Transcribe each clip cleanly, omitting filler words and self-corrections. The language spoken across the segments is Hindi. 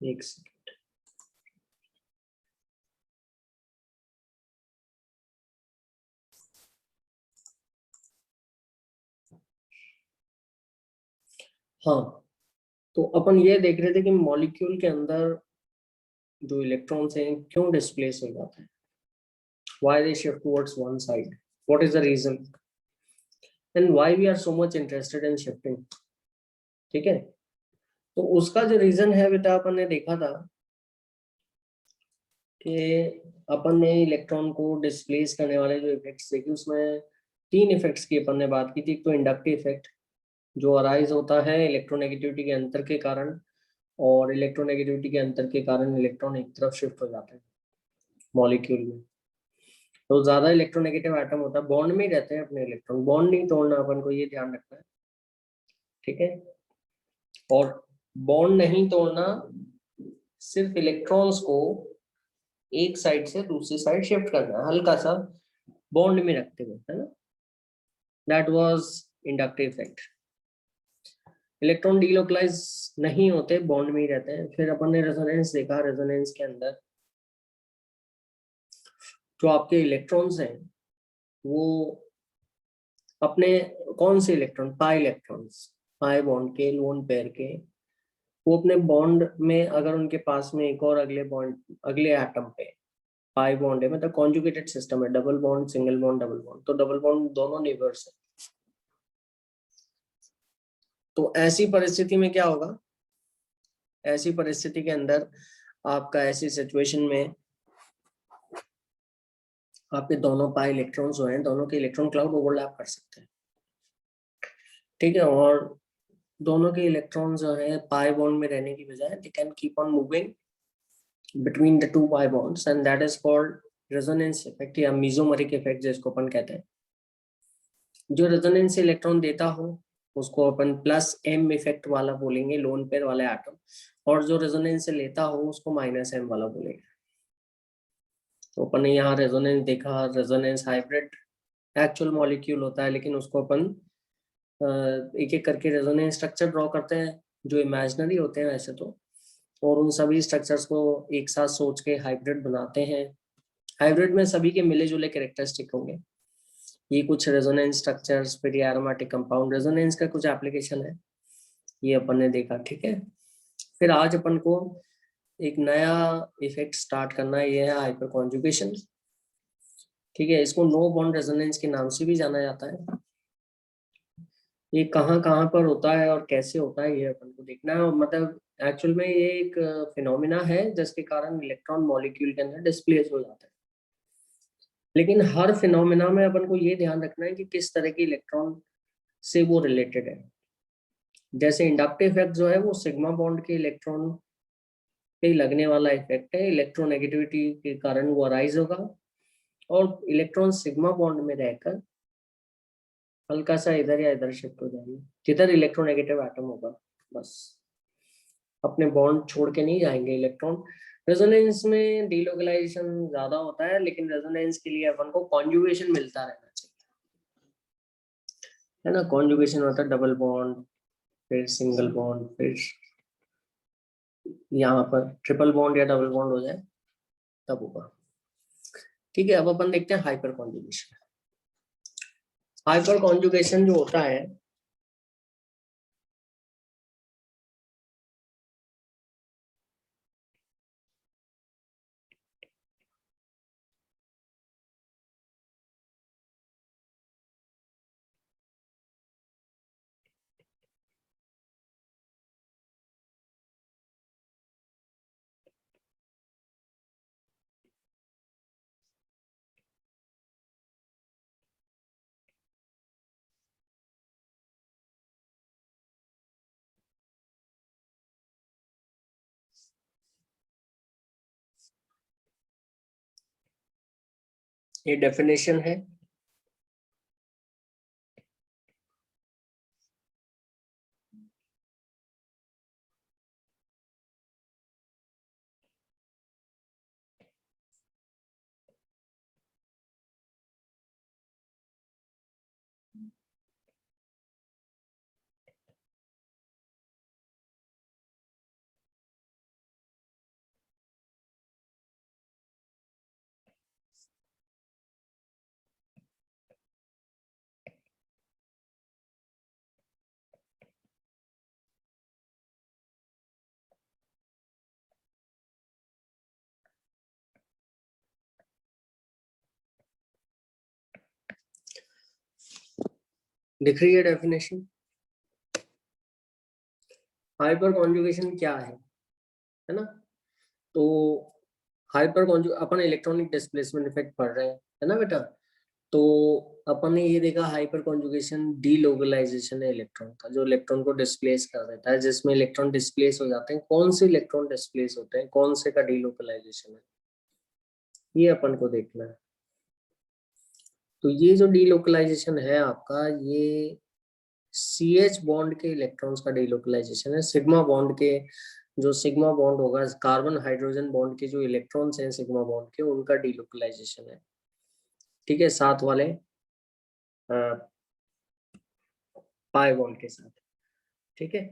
एक सेकंड। हाँ, तो अपन ये देख रहे थे कि मॉलिक्यूल के अंदर जो इलेक्ट्रॉन्स हैं क्यों डिस्प्लेस हो जाते हैं, why they shift towards one side, what is the reason, and why we are so much interested in shifting। ठीक है, तो उसका जो रीजन है बेटा, अपन ने देखा था कि अपन ने इलेक्ट्रॉन को डिस्प्लेस करने वाले जो इफेक्ट्स देखे, उसमें तीन इफेक्ट्स की अपन ने बात की थी। एक तो इंडक्टिव इफेक्ट जो अराइज होता है इलेक्ट्रोनेगेटिविटी के अंतर के कारण, और इलेक्ट्रोनेगेटिविटी के अंतर के कारण इलेक्ट्रॉन एक तरफ शिफ्ट हो जाते हैं मॉलिक्यूल में। तो ज्यादा इलेक्ट्रोनेगेटिव एटम होता है, बॉन्ड में ही रहते हैं अपने इलेक्ट्रॉन, बॉन्ड नहीं तोड़ना, अपन को ये ध्यान रखना है। ठीक है, और बॉन्ड नहीं तोड़ना, सिर्फ इलेक्ट्रॉन्स को एक साइड से दूसरी साइड शिफ्ट करना है, हल्का सा बॉन्ड में रखते हुए, है ना। That was inductive effect. Electron delocalise नहीं होते, बॉन्ड में ही रहते हैं। फिर अपन ने रेजोनेंस देखा, रेजोनेंस के अंदर जो आपके इलेक्ट्रॉन्स हैं वो अपने, कौन से electron, pi electrons, pi bond के, लोन पेयर के, वो अपने बॉन्ड में अगर उनके पास में एक और अगले बॉन्ड, अगले एटम पे पाई बॉन्ड है, मतलब कॉन्जुगेटेड सिस्टम है, double bond, single bond, double bond, तो डबल बॉन्ड दोनों नेबर्स है। तो ऐसी परिस्थिति में क्या होगा, ऐसी परिस्थिति के अंदर आपका, ऐसी सिचुएशन में आपके दोनों पाई इलेक्ट्रॉन्स जो हैं, दोनों के इलेक्ट्रॉन क्लाउड ओवरलैप कर सकते हैं। ठीक है, और दोनों के इलेक्ट्रॉन जो है पाई बॉन्ड में रहने की बजाय they can keep on moving between the two pi bonds, and that is called resonance effect या मेसोमेरिक इफेक्ट जिसको अपन कहते हैं। जो रेजोनेंस इलेक्ट्रॉन देता हो उसको अपन प्लस एम इफेक्ट वाला बोलेंगे, लोन पेयर वाले एटम, और जो रेजोनेंस से लेता हो उसको माइनस एम वाला बोलेंगे। तो अपन ने यहाँ रेजोनेंस देखा, रेजोनेंस हाइब्रिड एक्चुअल मॉलिक्यूल होता है, लेकिन उसको अपन एक एक करके रेजोनेंस स्ट्रक्चर ड्रॉ करते हैं जो इमेजिनरी होते हैं वैसे तो, और उन सभी स्ट्रक्चर्स को एक साथ सोच के हाइब्रिड बनाते हैं। हाइब्रिड में सभी के मिले जुले कैरेक्टरिस्टिक होंगे। ये कुछ रेजोनेंस स्ट्रक्चर्स, फिर ये एरोमेटिक कंपाउंड, रेजोनेंस का कुछ एप्लीकेशन है, ये अपन ने देखा। ठीक है, फिर आज अपन को एक नया इफेक्ट स्टार्ट करना है, ये है हाइपर कॉन्जुगेशन। ठीक है, इसको नो बॉन्ड रेजोनेंस के नाम से भी जाना जाता है। ये कहाँ कहाँ पर होता है और कैसे होता है, ये अपन को देखना है। मतलब एक्चुअल में ये एक फिनोमिना है जिसके कारण इलेक्ट्रॉन मॉलिक्यूल के अंदर डिस्प्लेस हो जाता है। लेकिन हर फिनोमिना में अपन को ये ध्यान रखना है कि किस तरह के इलेक्ट्रॉन से वो रिलेटेड है। जैसे इंडक्टिव इफेक्ट जो है वो सिग्मा बॉन्ड के इलेक्ट्रॉन पे लगने वाला इफेक्ट है, इलेक्ट्रोनेगेटिविटी के कारण वो अराइज होगा, और इलेक्ट्रॉन सिग्मा बॉन्ड में रहकर हल्का सा इधर या इधर शिफ्ट हो जाएंगे जिधर इलेक्ट्रोनेगेटिव एटम होगा। बस अपने बॉन्ड छोड़ के नहीं जाएंगे इलेक्ट्रॉन। रेजोनेंस में डीलोकलाइजेशन ज्यादा होता है, लेकिन रेजोनेंस के लिए अपन को कॉन्जुगेशन मिलता रहना चाहिए, है ना। कॉन्जुगेशन होता है डबल बॉन्ड, फिर सिंगल बॉन्ड, फिर यहाँ पर ट्रिपल बॉन्ड या डबल बॉन्ड हो जाए तब होगा। ठीक है, अब अपन देखते हैं हाइपर कॉन्जुगेशन। हाइपर कॉन्जुगेशन जो होता है, ये डेफिनेशन है। दिख रही है डेफिनेशन? हाइपर कॉन्जुगेशन क्या है ना? तो हाइपर कॉन्जु अपन इलेक्ट्रॉनिक डिस्प्लेसमेंट इफेक्ट पढ़ रहे हैं, है ना बेटा? तो अपन ने ये देखा हाइपर कॉन्जुगेशन डीलोकलाइजेशन है इलेक्ट्रॉन का, जो इलेक्ट्रॉन को डिस्प्लेस कर देता है, जिसमें इलेक्ट्रॉन डिस्प्लेस हो जाते हैं। कौन से इलेक्ट्रॉन डिस्प्लेस होते हैं, कौन से का डीलोकलाइजेशन है, ये अपन को देखना है। तो ये जो डीलोकलाइजेशन है आपका, ये CH बॉन्ड के इलेक्ट्रॉन्स का डीलोकलाइजेशन है। सिग्मा बॉन्ड के, जो सिग्मा बॉन्ड होगा कार्बन हाइड्रोजन बॉन्ड के जो इलेक्ट्रॉन्स हैं सिग्मा बॉन्ड के, उनका डीलोकलाइजेशन है। ठीक है, साथ वाले पाई बॉन्ड के साथ। ठीक है,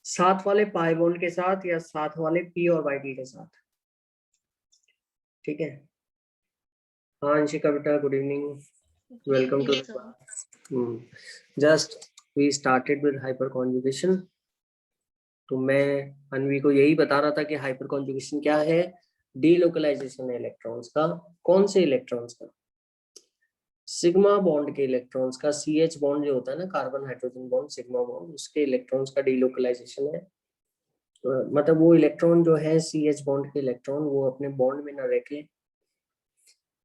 साथ वाले पाई बॉन्ड के साथ या साथ वाले p ऑर्बिटल के साथ। ठीक है, हाँ अंशिका बेटा, good evening, welcome to the just we started with hyperconjugation. तो मैं अनवी को यही बता रहा था कि हाइपर कॉन्जुगेशन क्या है, डीलोकलाइजेशन है इलेक्ट्रॉन्स का। कौन से इलेक्ट्रॉन्स का? सिग्मा बॉन्ड के इलेक्ट्रॉन्स का। CH बॉन्ड जो होता है ना, carbon hydrogen bond, sigma bond, उसके इलेक्ट्रॉन्स का डीलोकलाइजेशन है। मतलब वो इलेक्ट्रॉन जो है CH बॉन्ड के इलेक्ट्रॉन, वो अपने बॉन्ड में ना रह के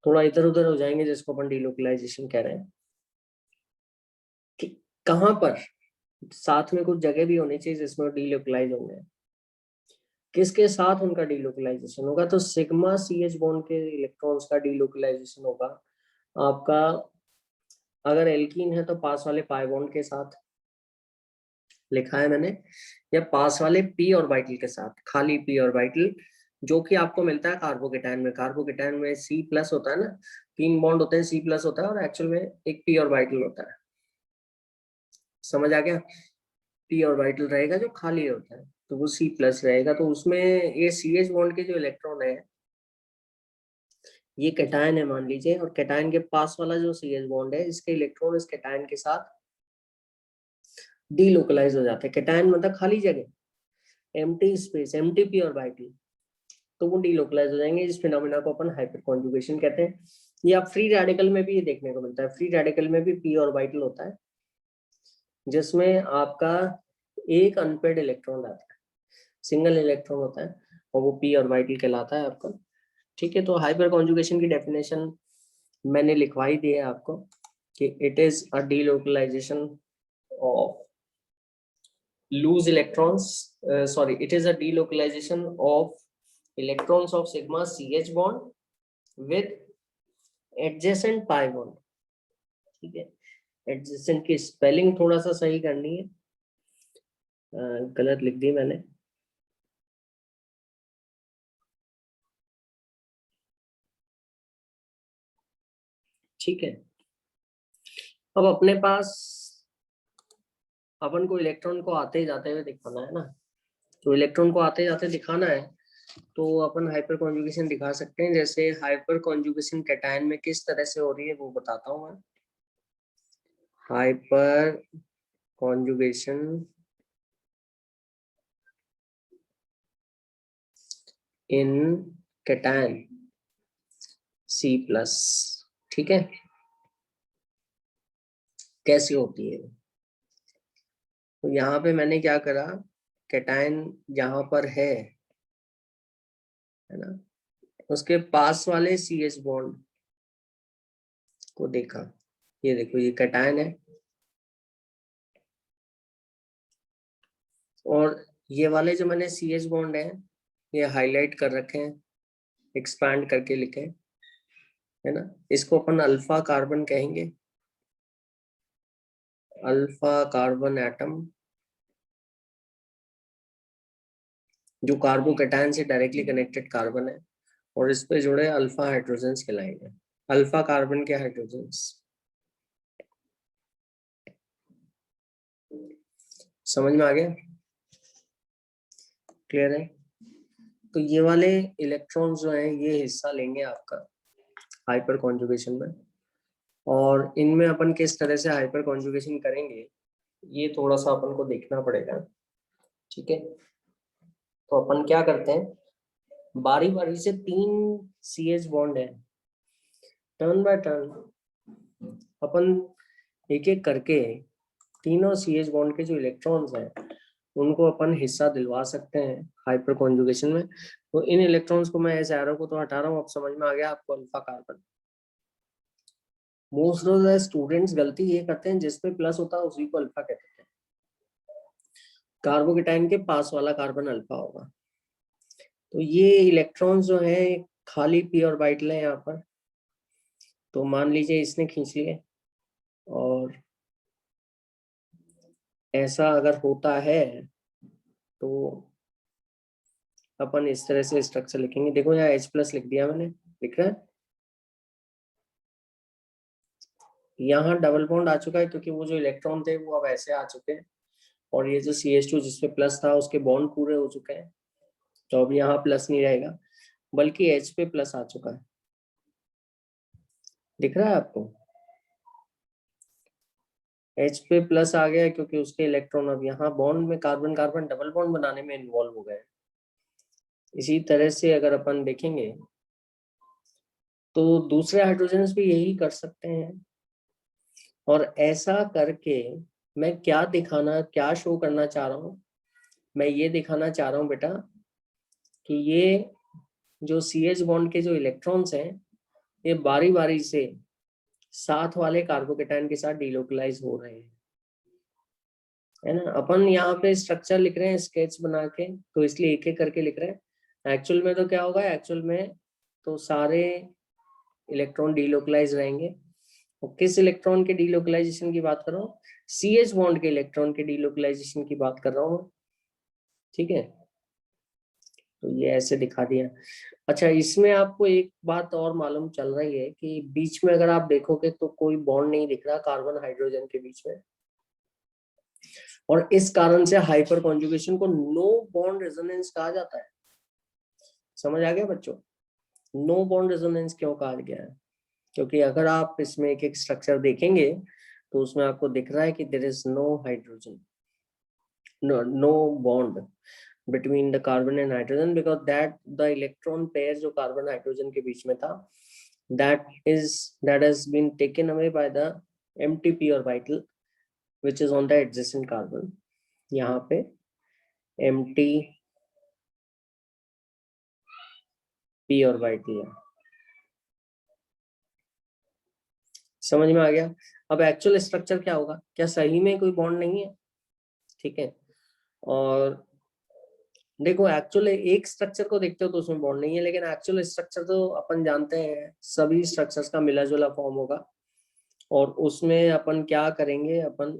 थोड़ा इधर उधर हो जाएंगे, जिसको अपन डीलोकलाइजेशन कह रहे हैं। कि कहाँ पर साथ में कुछ जगह भी होनी चाहिए जिसमें डीलोकलाइज होंगे। किसके साथ उनका डीलोकलाइजेशन होगा? तो सिग्मा CH बॉन्ड के इलेक्ट्रॉन्स का डीलोकलाइजेशन होगा आपका, अगर एल्कीन है तो पास वाले पाई बॉन्ड के साथ लिखा है मैंने, या पास वाले p ऑर्बिटल के साथ, खाली p ऑर्बिटल, जो कि आपको मिलता है कार्बोकेटायन में। कार्बोकेटायन में C+ होता है ना, 3 बॉन्ड होते हैं, C+ होता है, और एक्चुअल में एक p ऑर्बिटल होता है। समझ आ गया? p ऑर्बिटल रहेगा जो खाली होता है, तो वो C+ रहेगा। तो उसमें ये CH बॉन्ड के जो इलेक्ट्रॉन है, ये कैटायन है मान लीजिए, और कैटायन के पास वाला जो CH बॉन्ड है, इसके इलेक्ट्रॉन इस कैटायन के साथ डीलोकलाइज हो जाते हैं। कैटायन मतलब खाली जगह, empty space, empty p orbital, तो वो डीलोकलाइज हो जाएंगे। इस फिनोमेना को अपन हाइपर कॉन्जुगेशन कहते हैं। ये आप फ्री रेडिकल में भी ये देखने को मिलता है। फ्री रेडिकल में भी p ऑर्बिटल होता है, जिसमें आपका एक अनपेड इलेक्ट्रॉन आता है, सिंगल इलेक्ट्रॉन होता है, और वो p ऑर्बिटल कहलाता है आपका। ठीक है, तो हाइपर कॉन्जुगेशन की डेफिनेशन मैंने लिखवाई दी है आपको, कि it is a delocalisation of loose electrons, sorry, it is a delocalization of electrons of sigma CH bond with adjacent pi bond। ठीक है, adjacent की स्पेलिंग थोड़ा सा सही करनी है, गलत लिख दी मैंने। ठीक है, अब अपने पास अपन को इलेक्ट्रॉन को आते जाते हुए दिखाना है ना, तो इलेक्ट्रॉन को आते जाते दिखाना है, तो अपन हाइपर कॉन्जुगेशन दिखा सकते हैं। जैसे हाइपर कॉन्जुगेशन कैटायन में किस तरह से हो रही है वो बताता हूँ मैं। हाइपर कॉन्जुगेशन इन कैटायन C+, ठीक है, कैसी होती है? तो यहाँ पे मैंने क्या करा, कैटायन जहां पर है ना, उसके पास वाले CH बॉन्ड को देखा। ये देखो, ये कैटायन है, और ये वाले जो मैंने CH बॉन्ड है, ये हाईलाइट कर रखे हैं, एक्सपैंड करके लिखे, है ना। इसको अपन अल्फा कार्बन कहेंगे, अल्फा कार्बन एटम, जो कार्बोकैटायन से डायरेक्टली कनेक्टेड कार्बन है, और इस पे जुड़े अल्फा हाइड्रोजन्स कहलाएंगे, अल्फा कार्बन के हाइड्रोजन्स। समझ में आ गया? क्लियर है? तो ये वाले इलेक्ट्रॉन्स जो हैं, ये हिस्सा लेंगे आपका हाइपर कॉन्जुगेशन में, और इनमें अपन किस तरह से हाइपर कॉन्जुगेशन करेंगे, ये थोड़ा सा अपन को देखना पड़ेगा। ठीक है, तो अपन क्या करते हैं, बारी बारी से 3 CH बॉन्ड है, टर्न बाय टर्न अपन एक एक करके तीनों CH बॉन्ड के जो इलेक्ट्रॉन्स हैं उनको अपन हिस्सा दिलवा सकते हैं हाइपर कॉन्जुगेशन में। तो इन इलेक्ट्रॉन्स को मैं इस एरो को तो हटा रहा हूँ, अब समझ में आ गया आपको alpha carbon. Most of the students गलती ये करते हैं जिसपे प्लस होता है उसी को अल्फा कहते हैं। कार्बोकेटाइन के पास वाला कार्बन अल्फा होगा। तो ये इलेक्ट्रॉन्स जो है खाली पी ऑर्बिटल है यहाँ पर, तो मान लीजिए इसने खींच लिए, और ऐसा अगर होता है तो अपन इस तरह से स्ट्रक्चर लिखेंगे। देखो यहाँ H+ लिख दिया मैंने, लिख रहा है। यहाँ डबल बॉन्ड आ चुका है क्योंकि वो जो इलेक्ट्रॉन थे वो अब ऐसे आ चुके हैं, और ये जो CH2 जिसपे प्लस था उसके बॉन्ड पूरे हो चुके हैं, तो अब यहाँ प्लस नहीं रहेगा बल्कि H पे प्लस आ चुका है। दिख रहा है आपको? H पे प्लस आ गया क्योंकि उसके इलेक्ट्रॉन अब यहाँ बॉन्ड में कार्बन कार्बन डबल बॉन्ड बनाने में इन्वॉल्व हो गए। इसी तरह से अगर अपन देखेंगे तो दूसरे हाइड्रोजन भी यही कर सकते हैं। और ऐसा करके मैं क्या शो करना चाह रहा हूँ, मैं ये दिखाना चाह रहा हूँ बेटा कि ये जो CH बॉन्ड के जो इलेक्ट्रॉन्स हैं ये बारी बारी से साथ वाले कार्बोकेटाइन के साथ डिलोकलाइज हो रहे हैं, है ना। अपन यहाँ पे स्ट्रक्चर लिख रहे हैं स्केच बना के, तो इसलिए एक एक करके लिख रहे हैं। एक्चुअल में तो क्या होगा, एक्चुअल में तो सारे इलेक्ट्रॉन डिलोकलाइज रहेंगे। और किस इलेक्ट्रॉन के डिलोकलाइजेशन की बात कर रहा हूँ? CH बॉन्ड के इलेक्ट्रॉन के डिलोकलाइजेशन की बात कर रहा हूँ, ठीक है। तो ये ऐसे दिखा दिया। अच्छा, इसमें आपको एक बात और मालूम चल रही है कि बीच में अगर आप देखोगे तो कोई बॉन्ड नहीं दिख रहा कार्बन हाइड्रोजन के बीच में, और इस कारण से हाइपर कॉन्जुगेशन को नो बॉन्ड रेजोनेंस कहा जाता है। समझ आ गया बच्चों? नो बॉन्ड रेजोनेंस क्यों कहा गया है? क्योंकि अगर आप इसमें एक एक स्ट्रक्चर देखेंगे तो उसमें आपको दिख रहा है कि there is no hydrogen, no bond between the carbon and hydrogen, because that the electron pair जो कार्बन हाइड्रोजन के बीच में था that has been taken away by the empty p orbital which is on the adjacent carbon। यहाँ पे empty p orbital है। समझ में आ गया? अब एक्चुअल स्ट्रक्चर क्या होगा, क्या सही में कोई बॉन्ड नहीं है? ठीक है। और देखो एक्चुअल एक स्ट्रक्चर को देखते हो तो उसमें बॉन्ड नहीं है, लेकिन एक्चुअल स्ट्रक्चर तो अपन जानते हैं सभी स्ट्रक्चर्स का मिला जुला फॉर्म होगा। और उसमें अपन क्या करेंगे, अपन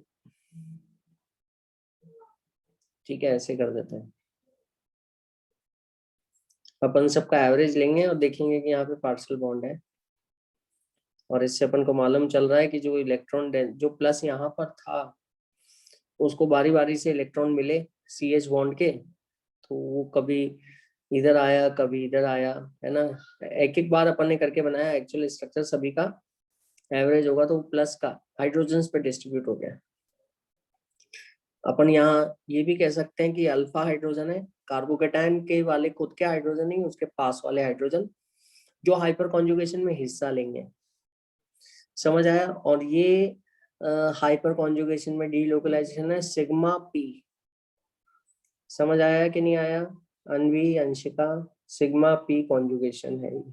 ठीक है ऐसे कर देते हैं, अपन सबका एवरेज लेंगे और देखेंगे कि यहाँ पे पार्शियल बॉन्ड है। और इससे अपन को मालूम चल रहा है कि जो इलेक्ट्रॉन जो प्लस यहाँ पर था उसको बारी बारी से इलेक्ट्रॉन मिले CH बॉन्ड के, तो वो कभी इधर आया कभी इधर आया, है ना। एक एक बार अपन ने करके बनाया, एक्चुअल स्ट्रक्चर सभी का एवरेज होगा तो प्लस का हाइड्रोजन पे डिस्ट्रीब्यूट हो गया। अपन यहाँ ये भी कह सकते हैं कि अल्फा हाइड्रोजन है, कार्बोकेटाइन के वाले खुद के हाइड्रोजन नहीं, उसके पास वाले हाइड्रोजन जो हाइपर कॉन्जुगेशन में हिस्सा लेंगे। समझ आया? और ये हाइपर कॉन्जुगेशन में डीलोकलाइजेशन है सिग्मा पी। समझ आया कि नहीं आया अनवी, अंशिका? सिग्मा पी कॉन्जुगेशन है ये।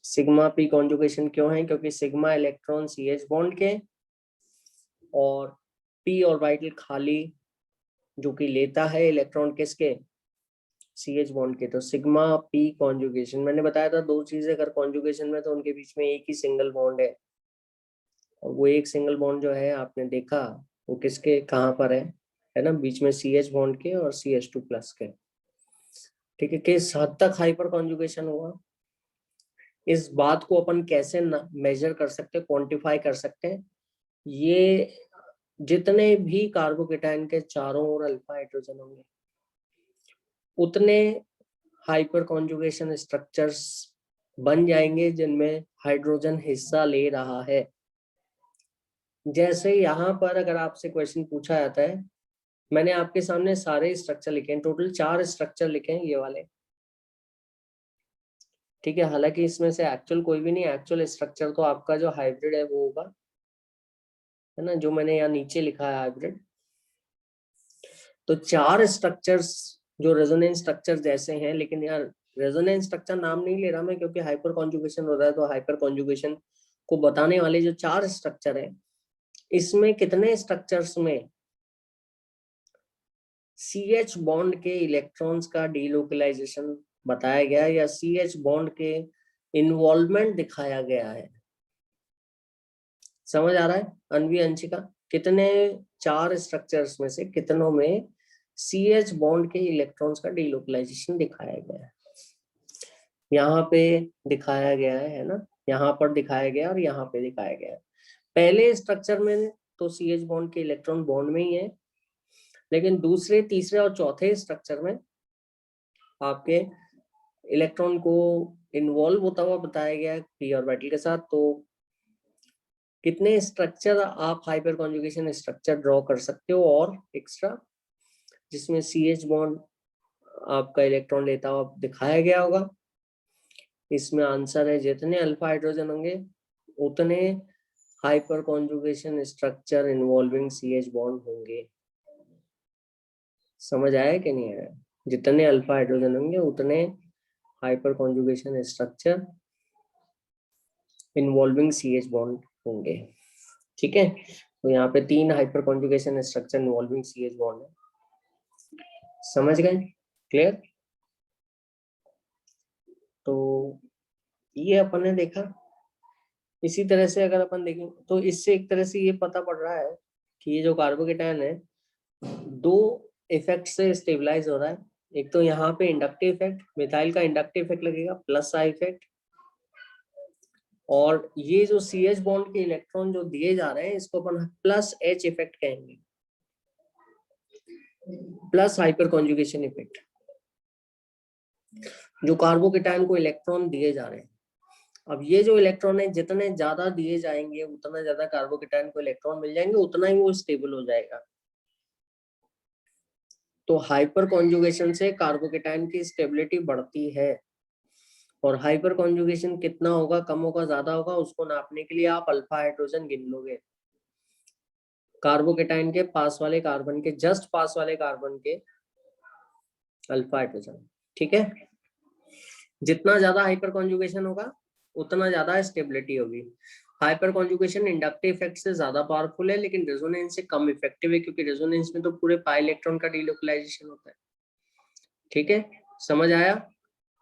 सिग्मा पी कॉन्जुगेशन क्यों है? क्योंकि सिग्मा इलेक्ट्रॉन CH बॉन्ड के और पी ऑर्बिटल खाली जो कि लेता है इलेक्ट्रॉन किसके, CH बॉन्ड के। तो सिग्मा पी कॉन्जुगेशन मैंने बताया था, दो चीजें अगर कॉन्जुगेशन में तो उनके बीच में एक ही सिंगल बॉन्ड है, और वो एक सिंगल बॉन्ड जो है आपने देखा वो किसके कहाँ पर है ना, बीच में CH बॉन्ड के और CH2+ के। ठीक है, किस हद तक हाइपर कॉन्जुगेशन हुआ, इस बात को अपन कैसे मेजर कर सकते हैं, क्वांटिफाई कर सकते हैं? ये जितने भी कार्बोकेटाइन के चारों ओर अल्फा हाइड्रोजन होंगे उतने हाइपर कॉन्जुगेशन स्ट्रक्चर्स बन जाएंगे जिनमें हाइड्रोजन हिस्सा ले रहा है। जैसे यहाँ पर अगर आपसे क्वेश्चन पूछा जाता है, मैंने आपके सामने सारे स्ट्रक्चर लिखे हैं, टोटल 4 स्ट्रक्चर लिखे हैं ये वाले। ठीक है, हालांकि इसमें से एक्चुअल कोई भी नहीं, एक्चुअल स्ट्रक्चर तो आपका जो हाइब्रिड है वो होगा, है ना, जो मैंने यहाँ नीचे लिखा है हाइब्रिड। तो 4 स्ट्रक्चर्स जो रेजोनेंस स्ट्रक्चर जैसे हैं, लेकिन यार रेजोनेंस स्ट्रक्चर नाम नहीं ले रहा मैं, क्योंकि हाइपर कॉन्जुगेशन हो रहा है, तो हाइपर कॉन्जुगेशन को बताने वाले जो 4 स्ट्रक्चर है, इसमें कितने स्ट्रक्चर्स में CH बॉन्ड के इलेक्ट्रॉन्स का डीलोकलाइजेशन बताया गया है, या CH बॉन्ड के इन्वॉल्वमेंट दिखाया गया है। समझ आ रहा है अनवी, अंशिका? कितने 4 स्ट्रक्चर्स में से कितनों में CH बॉन्ड के इलेक्ट्रॉन्स का डीलोकलाइजेशन दिखाया गया है? यहाँ पे दिखाया गया है ना, यहाँ पर दिखाया गया और यहाँ पे दिखाया गया है। पहले स्ट्रक्चर में तो CH बॉन्ड के इलेक्ट्रॉन बॉन्ड में ही है, लेकिन दूसरे, तीसरे और चौथे स्ट्रक्चर में आपके इलेक्ट्रॉन को इन्वॉल्व होता हुआ बताया गया है p ऑर्बिटल के साथ। तो कितने स्ट्रक्चर आप हाइपर कॉन्जुगेशन स्ट्रक्चर ड्रॉ कर सकते हो और एक्स्ट्रा, जिसमें CH बॉन्ड आपका इलेक्ट्रॉन लेता हुआ दिखाया गया होगा? इसमें आंसर है जितने अल्फा हाइड्रोजन होंगे उतने hyper conjugation structure involving CH bond होंगे। समझ आया कि नहीं आया? जितने अल्फा हाइड्रोजन होंगे उतने hyper conjugation structure involving CH bond होंगे। ठीक है, तो यहाँ पे 3 hyper conjugation structure involving CH bond है। समझ गए? क्लियर? तो ये अपन ने देखा। इसी तरह से अगर अपन देखें तो इससे एक तरह से ये पता पड़ रहा है कि ये जो कार्बोकेटायन है 2 इफेक्ट से स्टेबलाइज हो रहा है। एक तो यहाँ पे इंडक्टिव इफेक्ट, मिथाइल का इंडक्टिव इफेक्ट लगेगा, प्लस आई इफेक्ट, और ये जो CH बॉन्ड के इलेक्ट्रॉन जो दिए जा रहे हैं इसको अपन प्लस H इफेक्ट कहेंगे, प्लस हाइपर कॉन्जुगेशन इफेक्ट। जो कार्बोकेटायन को इलेक्ट्रॉन दिए जा रहे हैं, अब ये जो इलेक्ट्रॉन है जितने ज्यादा दिए जाएंगे उतना ज्यादा कार्बोकेटायन को इलेक्ट्रॉन मिल जाएंगे, उतना ही वो स्टेबल हो जाएगा। तो हाइपर कॉन्जुगेशन से कार्बोकेटायन की स्टेबिलिटी बढ़ती है, और हाइपर कॉन्जुगेशन कितना होगा, कम होगा, ज्यादा होगा, उसको नापने के लिए आप अल्फा हाइड्रोजन गिन लोगे। कार्बोकेटायन के पास वाले कार्बन के, जस्ट पास वाले कार्बन के अल्फा हाइड्रोजन। ठीक है, जितना ज्यादा हाइपर कॉन्जुगेशन होगा उतना ज्यादा स्टेबिलिटी होगी। हाइपर कॉन्जुगेशन इंडक्टिव इफेक्ट से ज्यादा पावरफुल है, लेकिन रेजोनेंस से कम इफेक्टिव है, क्योंकि रेजोनेंस में तो पूरे पाई इलेक्ट्रॉन का डीलोकलाइजेशन होता है। ठीक है, समझ आया?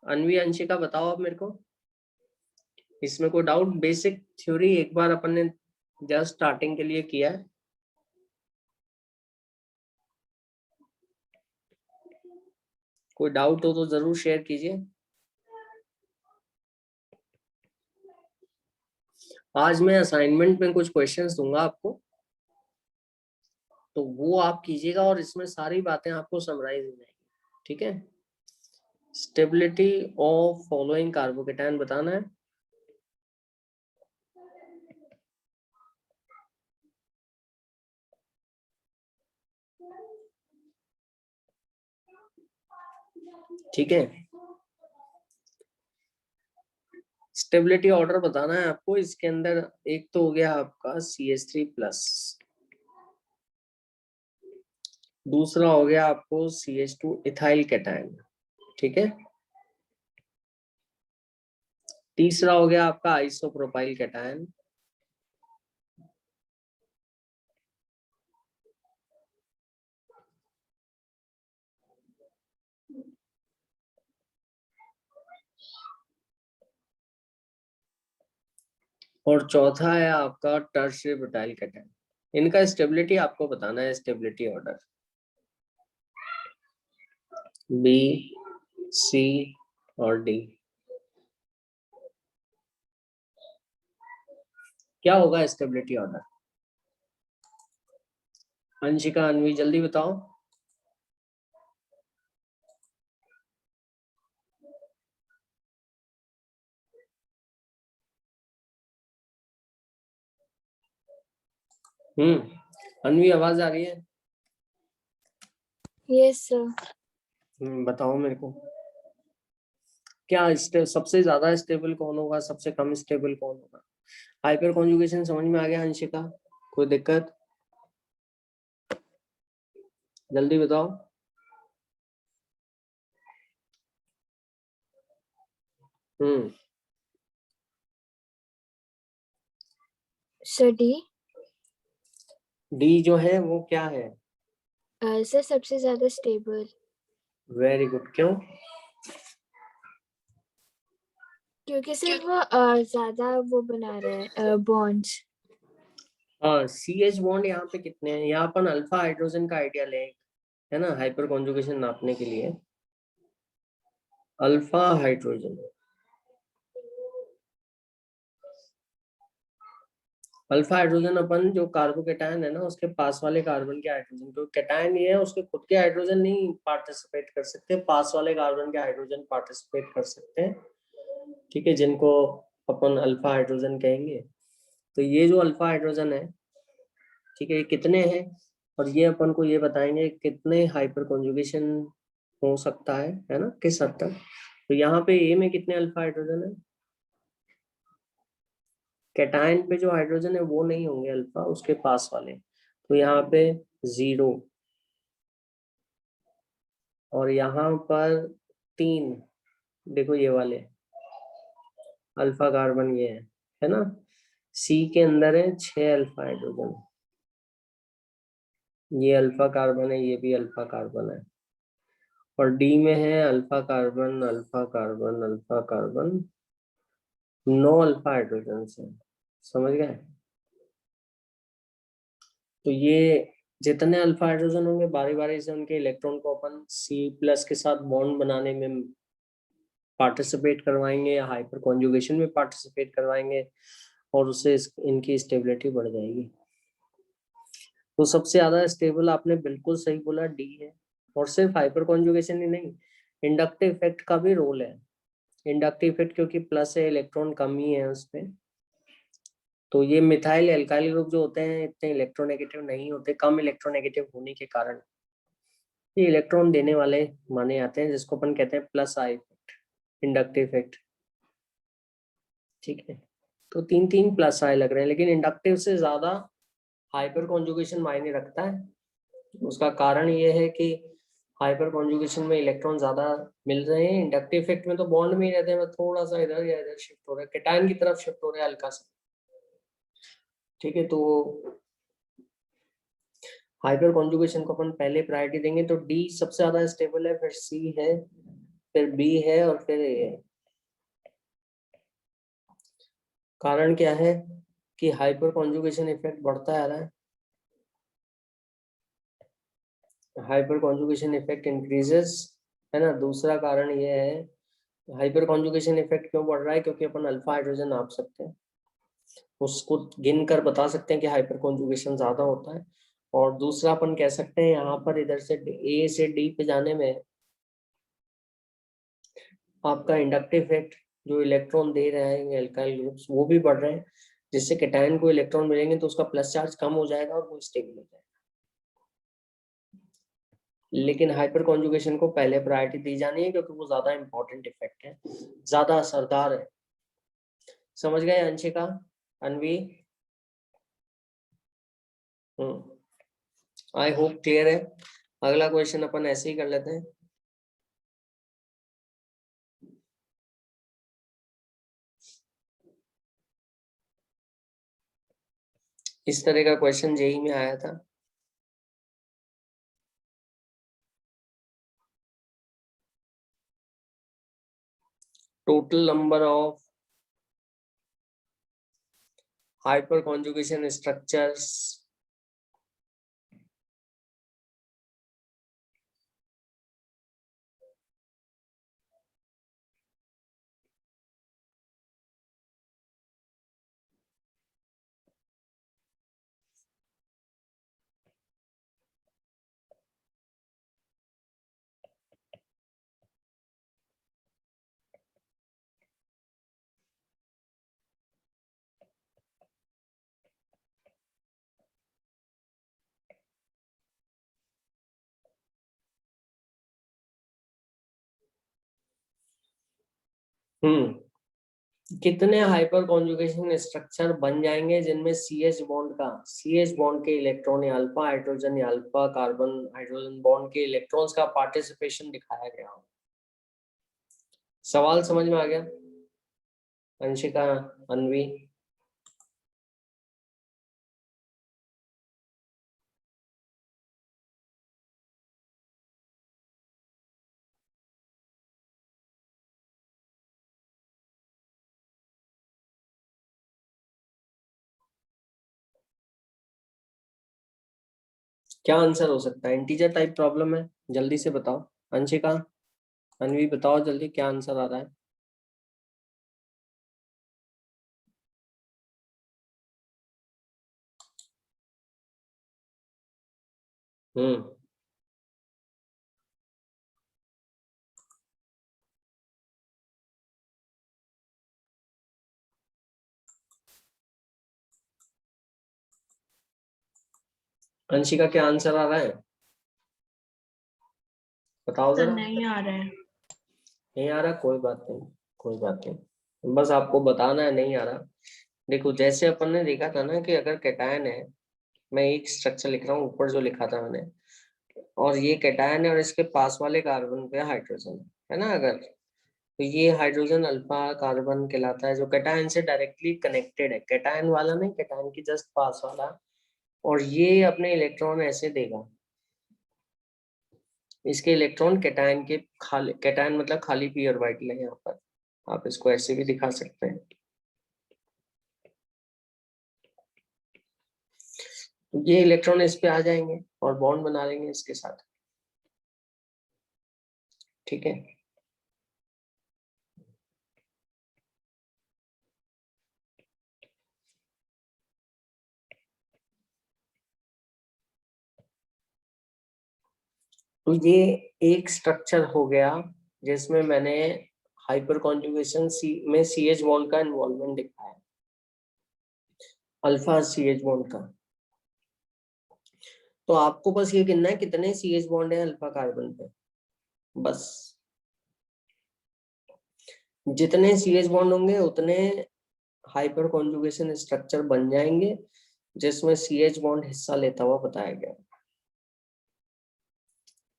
अनवी, अंशिका बताओ अब मेरे को, इसमें कोई डाउट? बेसिक थ्योरी एक बार अपन ने जस्ट स्टार्टिंग के लिए किया है। कोई डाउट हो तो जरूर शेयर कीजिए। आज मैं असाइनमेंट में कुछ क्वेश्चंस दूंगा आपको, तो वो आप कीजिएगा, और इसमें सारी बातें आपको समराइज हो जाएंगी। ठीक है, स्टेबिलिटी ऑफ फॉलोइंग कार्बोकेटायन बताना है। ठीक है, स्टेबिलिटी ऑर्डर बताना है आपको। इसके अंदर एक तो हो गया आपका CH3+, दूसरा हो गया आपको CH2 इथाइल कैटायन। ठीक है, तीसरा हो गया आपका आइसोप्रोपाइल कैटायन, और चौथा है आपका टर्शियरी ब्यूटाइल कैटायन। इनका स्टेबिलिटी आपको बताना है, स्टेबिलिटी ऑर्डर B, C और D। क्या होगा स्टेबिलिटी ऑर्डर? अंशिका, अनवी, जल्दी बताओ। अनवी, आवाज आ रही है? Yes sir. बताओ मेरे को। क्या सबसे ज्यादा स्टेबल कौन होगा, सबसे कम स्टेबल कौन होगा? हाइपर कॉन्जुगेशन समझ में आ गया अंशिका? कोई दिक्कत? जल्दी बताओ। हम्म। Sir D. डी जो है वो क्या है? सर सबसे ज्यादा स्टेबल। Very good. क्यों? क्योंकि सर वो ज्यादा वो बना रहा है बॉन्ड्स। हाँ, सी एच बॉन्ड यहाँ पे कितने हैं? यहाँ अपन अल्फा हाइड्रोजन का आइडिया लें, है ना, हाइपर कॉन्जुगेशन नापने के लिए। अल्फा हाइड्रोजन, अल्फा हाइड्रोजन अपन जो कार्बोकेटायन है ना उसके पास वाले कार्बन के हाइड्रोजन, तो कैटायन ये है उसके खुद के हाइड्रोजन नहीं पार्टिसिपेट कर सकते, पास वाले कार्बन के हाइड्रोजन पार्टिसिपेट कर सकते हैं, ठीक है, जिनको अपन अल्फा हाइड्रोजन कहेंगे। तो ये जो अल्फा हाइड्रोजन है, ठीक है, ये कितने हैं, और ये अपन को ये बताएंगे कितने हाइपर कॉन्जुगेशन हो सकता है ना, किस हद तक। तो यहाँ पे ए में कितने अल्फा हाइड्रोजन है? कैटायन पे जो हाइड्रोजन है वो नहीं होंगे अल्फा, उसके पास वाले, तो यहाँ पे 0, और यहाँ पर 3, देखो ये वाले अल्फा कार्बन ये है ना। सी के अंदर है 6 अल्फा हाइड्रोजन, ये अल्फा कार्बन है, ये भी अल्फा कार्बन है, और डी में है alpha carbon alpha carbon alpha carbon, 9 alpha hydrogen है। समझ गए? तो ये जितने अल्फा हाइड्रोजन होंगे बारी बारी से उनके इलेक्ट्रॉन को अपन सी प्लस के साथ बॉन्ड बनाने में पार्टिसिपेट करवाएंगे या हाइपर कॉन्जुगेशन में पार्टिसिपेट करवाएंगे, और उससे इनकी स्टेबिलिटी बढ़ जाएगी। तो सबसे ज्यादा स्टेबल आपने बिल्कुल सही बोला, डी है। और सिर्फ हाइपर कॉन्जुगेशन ही नहीं, इंडक्टिव इफेक्ट का भी रोल है। इंडक्टिव इफेक्ट क्योंकि प्लस है, इलेक्ट्रॉन कम ही है उसमें, तो ये मिथाइल एल्काइल ग्रुप जो होते हैं इतने इलेक्ट्रोनेगेटिव नहीं होते, कम इलेक्ट्रोनेगेटिव होने के कारण ये इलेक्ट्रॉन देने वाले माने जाते हैं, जिसको अपन कहते हैं plus I effect, inductive effect, ठीक है। तो 3 3 प्लस आई लग रहे हैं, लेकिन इंडक्टिव से ज्यादा हाइपर कॉन्जुगेशन मायने रखता है। उसका कारण ये है कि हाइपर कॉन्जुगेशन में इलेक्ट्रॉन ज्यादा मिल रहे हैं, इंडक्टिव इफेक्ट में तो बॉन्ड में ही रहते हैं, बस थोड़ा सा इधर या इधर शिफ्ट हो रहा है, कैटायन की तरफ शिफ्ट हो रहा है हल्का सा, ठीक है। तो हाइपर कॉन्जुगेशन को अपन पहले प्रायोरिटी देंगे, तो डी सबसे ज्यादा स्टेबल है, फिर सी है, फिर बी है, और फिर ए है। कारण क्या है कि हाइपर कॉन्जुगेशन इफेक्ट बढ़ता आ रहा है, हाइपर कॉन्जुगेशन इफेक्ट इंक्रीजेस, है ना। दूसरा कारण ये है, हाइपर कॉन्जुगेशन इफेक्ट क्यों बढ़ रहा है, क्योंकि अपन अल्फा हाइड्रोजन नाप सकते हैं, उसको गिन कर बता सकते हैं कि हाइपर कॉन्जुगेशन ज्यादा होता है। और दूसरा अपन कह सकते हैं यहाँ पर इधर से ए से डी पे जाने में आपका इंडक्टिव इफेक्ट, जो इलेक्ट्रॉन दे रहे हैं एल्काइल ग्रुप्स वो भी बढ़ रहे हैं, जिससे कैटायन को इलेक्ट्रॉन मिलेंगे तो उसका प्लस चार्ज कम हो जाएगा और वो स्टेबल हो जाएगा। लेकिन हाइपर कॉन्जुगेशन को पहले प्रायोरिटी दी जानी है, क्योंकि वो ज्यादा इंपॉर्टेंट इफेक्ट है, ज्यादा असरदार है। समझ गए अंशिका, अनवी? आई होप क्लियर है। अगला क्वेश्चन अपन ऐसे ही कर लेते हैं। इस तरह का क्वेश्चन जेई में आया था। Total number of hyper conjugation structures कितने हाइपर कॉन्जुगेशन स्ट्रक्चर बन जाएंगे जिनमें सी एच बॉन्ड के इलेक्ट्रॉन या अल्फा हाइड्रोजन या अल्फा कार्बन हाइड्रोजन बॉन्ड के इलेक्ट्रॉन्स का पार्टिसिपेशन दिखाया गया हो। सवाल समझ में आ गया अंशिका, अनवी? क्या आंसर हो सकता है? इंटीजर टाइप प्रॉब्लम है, जल्दी से बताओ। अंशिका, अनवी बताओ जल्दी, क्या आंसर आ रहा है? हम्म अंशिका, क्या आंसर आ रहा है? बताओ सर जरा। नहीं आ रहा है। नहीं आ रहा, कोई बात नहीं, कोई बात नहीं, बस आपको बताना है नहीं आ रहा। देखो, जैसे अपन ने देखा था ना कि अगर कैटायन है, मैं एक स्ट्रक्चर लिख रहा हूँ ऊपर जो लिखा था मैंने, और ये कैटायन है और इसके पास वाले कार्बन पे हाइड्रोजन है ना, अगर तो ये हाइड्रोजन अल्फा कार्बन कहलाता है, जो कैटायन से डायरेक्टली कनेक्टेड है, कैटायन वाला नहीं, कैटायन की जस्ट पास वाला। और ये अपने इलेक्ट्रॉन ऐसे देगा, इसके इलेक्ट्रॉन कैटायन के खाली, कैटायन मतलब खाली पी ऑर्बिटल है यहाँ पर, आप इसको ऐसे भी दिखा सकते हैं। ये इलेक्ट्रॉन इस पे आ जाएंगे और बॉन्ड बना लेंगे इसके साथ, ठीक है। तो ये एक स्ट्रक्चर हो गया जिसमें मैंने हाइपर कॉन्जुगेशन सी में सी एच बॉन्ड का इन्वॉल्वमेंट दिखाया, अल्फा सी एच बॉन्ड का। तो आपको बस ये गिनना है कितने सी एच बॉन्ड है अल्फा कार्बन पे, बस। जितने सी एच बॉन्ड होंगे उतने हाइपर कॉन्जुगेशन स्ट्रक्चर बन जाएंगे जिसमें सी एच बॉन्ड हिस्सा लेता हुआ बताया गया।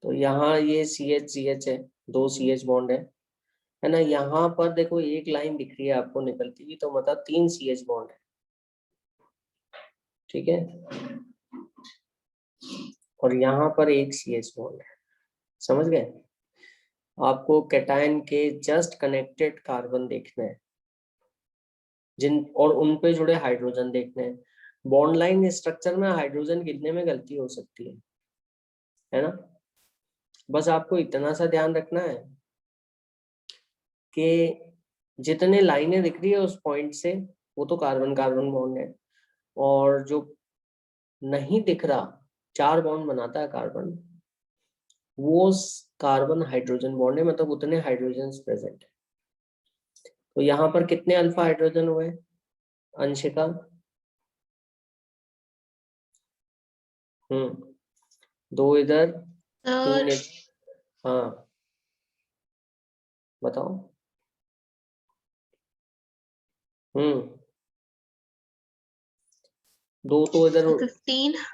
तो यहाँ ये सी एच है, दो सी एच बॉन्ड है ना। यहाँ पर देखो एक लाइन दिख रही है आपको निकलती हुई, तो मतलब तीन सी एच बॉन्ड है, ठीक है। और यहाँ पर एक सी एच बॉन्ड है, समझ गए? आपको कैटायन के जस्ट कनेक्टेड कार्बन देखना है जिन, और उन पे जुड़े हाइड्रोजन देखने हैं। बॉन्ड लाइन स्ट्रक्चर में हाइड्रोजन गिनने में गलती हो सकती है ना। बस आपको इतना सा ध्यान रखना है कि जितने लाइनें दिख रही है उस पॉइंट से, वो तो कार्बन कार्बन बॉन्ड है, और जो नहीं दिख रहा, चार बॉन्ड बनाता है कार्बन, वो कार्बन हाइड्रोजन बॉन्ड है, मतलब उतने हाइड्रोजन प्रेजेंट है। तो यहाँ पर कितने अल्फा हाइड्रोजन हुए अंशिका? दो इधर, तीन सर इधर, हाँ बताओ। हम्म दो तो इधर, 15।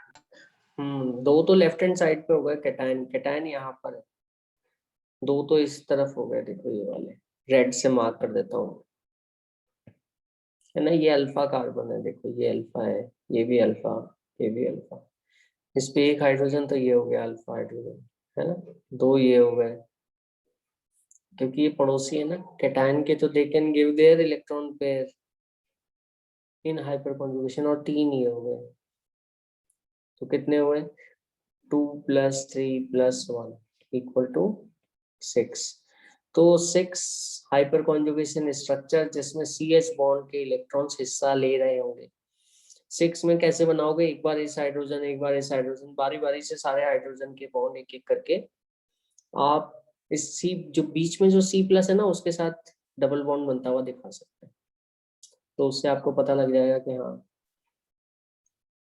दो तो लेफ्ट हैंड साइड पे हो गए, कैटायन कैटायन यहाँ पर है, दो तो इस तरफ हो गए, देखो ये वाले रेड से मार्क कर देता हूँ, है ना। ये अल्फा कार्बन है, देखो ये अल्फा है, ये भी अल्फा, ये भी अल्फा। इस पे एक हाइड्रोजन, तो ये हो गया अल्फा हाइड्रोजन, है ना। दो ये हो गए, क्योंकि ये पड़ोसी है ना कैटायन के, तो they can give their electron pair in hyper conjugation, और तीन ये हो गए, तो कितने हुए? 2 + 3 + 1 =6। तो 6 हाइपर कॉन्जुगेशन स्ट्रक्चर जिसमें सी एच बॉन्ड के इलेक्ट्रॉन्स हिस्सा ले रहे होंगे। 6 में कैसे बनाओगे? एक बार इस हाइड्रोजन, एक बार इस हाइड्रोजन, बारी बारी से सारे हाइड्रोजन के बॉन्ड एक एक करके आप इस सी, जो बीच में जो C+ है ना, उसके साथ डबल बॉन्ड बनता हुआ दिखा सकते हैं। तो उससे आपको पता लग जाएगा कि हाँ,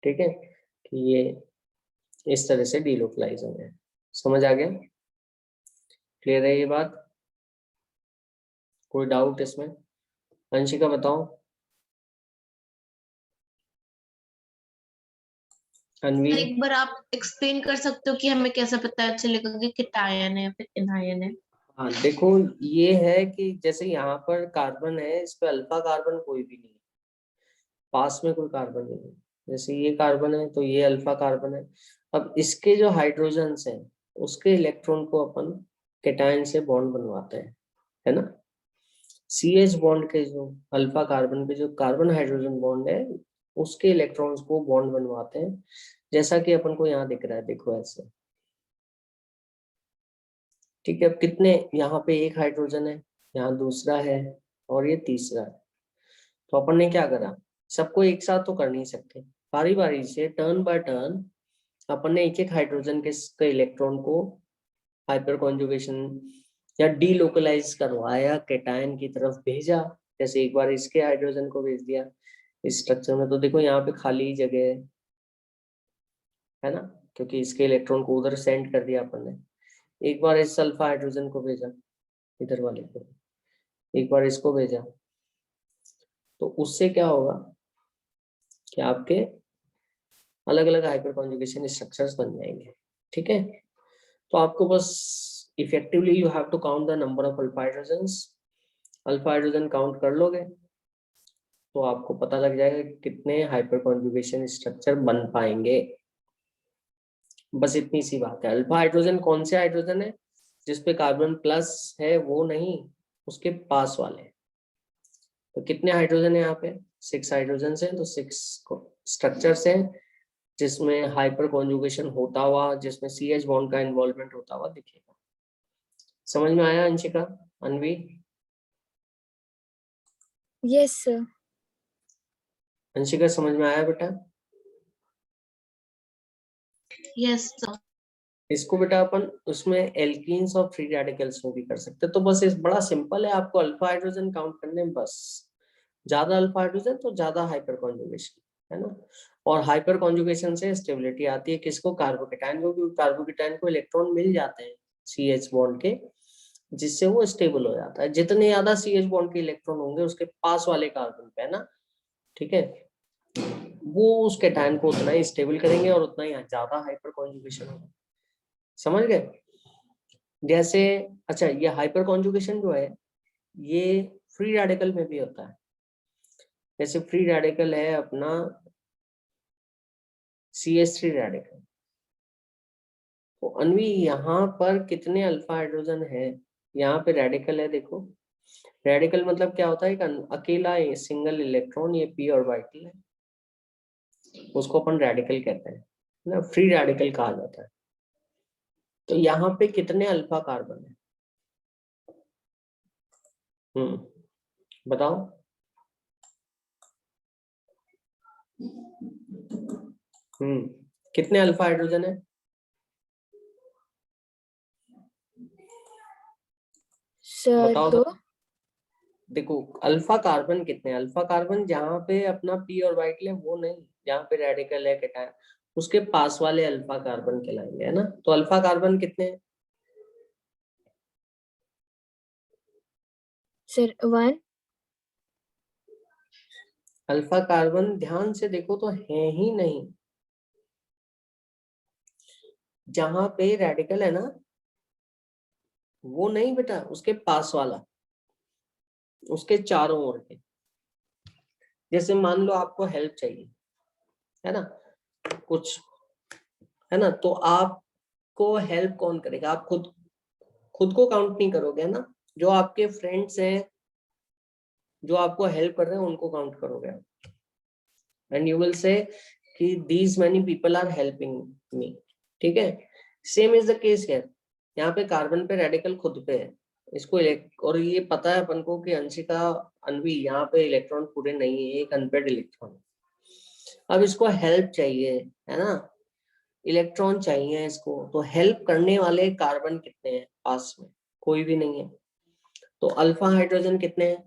ठीक है, कि ये इस तरह से डीलोकलाइज हो गया। समझ आ गया? क्लियर है ये बात? कोई डाउट इसमें? अंशिका बताओ। अनवी। एक बार आप एक्सप्लेन कर सकते हो कि हमें कैसे पता चलेगा कि केटायन है या फिर एनायन है? हाँ देखो, ये है कि जैसे यहाँ पर कार्बन है, इस पे अल्फा कार्बन कोई भी नहीं है, पास में कोई कार्बन नहीं है। जैसे ये कार्बन है तो ये अल्फा कार्बन है। अब इसके जो हाइड्रोजन्स हैं उसके इलेक्ट्रॉन को अपन केटायन से बॉन्ड बनवाते हैं, है ना। सी एच बॉन्ड के जो अल्फा कार्बन पे जो कार्बन हाइड्रोजन बॉन्ड है उसके इलेक्ट्रॉन्स को बॉन्ड बनवाते हैं, जैसा कि अपन को यहाँ दिख रहा है, देखो ऐसे। ठीक है, अब कितने, यहाँ पे एक हाइड्रोजन है, यहाँ दूसरा है, और ये तीसरा है। तो अपन ने क्या करा, सबको एक साथ तो कर नहीं सकते, बारी बारी से टर्न बाय टर्न अपन ने एक एक हाइड्रोजन के इलेक्ट्रॉन को हाइपर कॉन्जुगेशन या डीलोकलाइज करवाया, केटायन की तरफ भेजा। जैसे एक बार इसके हाइड्रोजन को भेज दिया इस स्ट्रक्चर में, तो देखो यहाँ पे खाली जगह है ना, क्योंकि इसके इलेक्ट्रॉन को उधर सेंड कर दिया अपन ने। एक बार इस अल्फा हाइड्रोजन को भेजा इधर वाले को, एक बार इसको भेजा, तो उससे क्या होगा कि आपके अलग अलग हाइपर कॉन्जुगेशन स्ट्रक्चर्स बन जाएंगे। ठीक है, तो आपको बस effectively you have to count the number of alpha hydrogens. Alpha hydrogen count कर लोगे तो आपको पता लग जाएगा कि कितने हाइपर कॉन्जुगेशन स्ट्रक्चर बन पाएंगे। बस इतनी सी बात है। अल्फा हाइड्रोजन कौन से हाइड्रोजन है, जिसपे कार्बन प्लस है वो नहीं, उसके पास वाले। तो कितने हाइड्रोजन है यहाँ पे, 6 हाइड्रोजन है, तो 6 स्ट्रक्चर्स हैं जिसमें हाइपर कॉन्जुगेशन होता हुआ, जिसमें सी एच बॉन्ड का इन्वॉल्वमेंट होता हुआ दिखेगा। समझ में आया अंशिका, अनवी? Yes sir. अंशिका समझ में आया बेटा? Yes sir. इसको बेटा अपन उसमें एल्कीन्स और फ्री रेडिकल्स में भी कर सकते हैं। तो बस इस बड़ा सिंपल है, आपको अल्फा हाइड्रोजन काउंट करने में बस, ज्यादा अल्फा हाइड्रोजन तो ज्यादा हाइपर कॉन्जुगेशन, है ना। और हाइपर कॉन्जुगेशन से स्टेबिलिटी आती है किसको, कार्बोकेटायन को, क्योंकि कार्बोकेटायन को इलेक्ट्रॉन मिल जाते हैं सी एच बॉन्ड के, जिससे वो स्टेबल हो जाता है। जितने ज्यादा सी एच बॉन्ड के इलेक्ट्रॉन होंगे उसके पास वाले कार्बन पे, है ना, ठीक है, वो उस केटायन को उतना ही स्टेबल करेंगे और उतना ही ज्यादा हाइपर कॉन्जुगेशन होगा। समझ गए? जैसे, अच्छा, ये हाइपर कॉन्जुगेशन जो है ये फ्री रेडिकल में भी होता है। जैसे फ्री रेडिकल है अपना CH3 रेडिकल। तो अनवी यहाँ पर कितने अल्फा हाइड्रोजन है, यहाँ पे रेडिकल है, देखो रेडिकल मतलब क्या होता है, एक अकेला सिंगल इलेक्ट्रॉन, ये p ऑर्बिटल है, उसको अपन रेडिकल कहते हैं ना, फ्री रेडिकल कहा जाता है। तो यहाँ पे कितने अल्फा कार्बन है, बताओ। कितने अल्फा हाइड्रोजन है? सर बताओ दो। तो। देखो अल्फा कार्बन कितने, अल्फा कार्बन जहाँ पे अपना p ऑर्बिटल है वो नहीं, जहाँ पे रेडिकल है केटायन, उसके पास वाले अल्फा कार्बन कहलाएंगे, है ना। तो अल्फा कार्बन कितने हैं? सर 1। अल्फा कार्बन ध्यान से देखो तो है ही नहीं, जहां पे रेडिकल है ना वो नहीं बेटा, उसके पास वाला, उसके चारों ओर के। जैसे मान लो आपको हेल्प चाहिए, है ना, कुछ, है ना, तो आपको हेल्प कौन करेगा, आप खुद खुद को काउंट नहीं करोगे, है ना, जो आपके फ्रेंड्स हैं जो आपको हेल्प कर रहे हैं उनको काउंट करोगे आप, and you will see that these many people are helping me. ठीक है, same is the case here. यहाँ पे कार्बन पे रेडिकल खुद पे है, इसको और ये पता है अपन को कि अंशिका, अनवी, यहाँ पे इलेक्ट्रॉन पूरे नहीं है, एक अनपेड इलेक्ट्रॉन। अब इसको हेल्प चाहिए, है ना, इलेक्ट्रॉन चाहिए इसको, तो हेल्प करने वाले कार्बन कितने हैं पास में, कोई भी नहीं है। तो अल्फा हाइड्रोजन कितने हैं,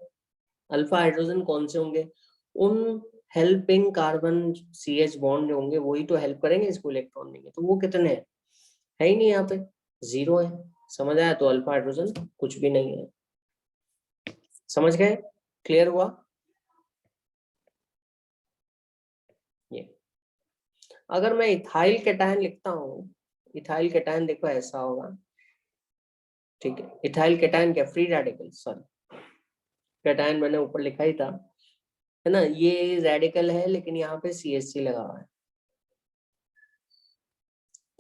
अल्फा हाइड्रोजन कौन से होंगे, उन helping carbon C H bond जो होंगे वही तो हेल्प करेंगे इसको, इलेक्ट्रॉन देंगे, तो वो कितने हैं, है ही नहीं, यहाँ पे 0 है। समझ आया? तो अल्फा हाइड्रोजन कुछ भी नहीं है। समझ गए? क्लियर हुआ? ये अगर मैं इथाइल कैटायन लिखता हूँ, इथाइल कैटायन देखो ऐसा होगा, ठीक है। इथाइल कैटायन क्या, फ्री रेडिकल, सॉरी कैटायन मैंने ऊपर लिखा ही था, है ना। ये रेडिकल है लेकिन यहाँ पे CH3 लगा हुआ है,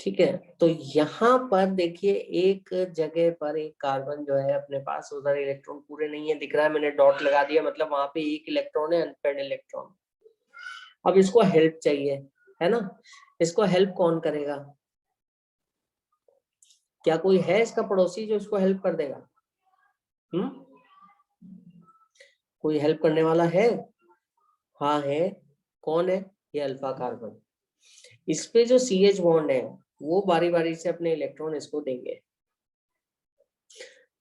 ठीक है। तो यहाँ पर देखिए एक जगह पर एक कार्बन जो है अपने पास, उधर इलेक्ट्रॉन पूरे नहीं है, दिख रहा है, मैंने डॉट लगा दिया, मतलब वहां पे एक इलेक्ट्रॉन है, अनपेयर्ड इलेक्ट्रॉन। अब इसको हेल्प चाहिए, है ना। इसको हेल्प कौन करेगा? क्या कोई है इसका पड़ोसी जो इसको हेल्प कर देगा? कोई हेल्प करने वाला है? हाँ है। कौन है? ये अल्फा कार्बन। इस पे जो CH बॉन्ड है वो बारी बारी से अपने इलेक्ट्रॉन इसको देंगे,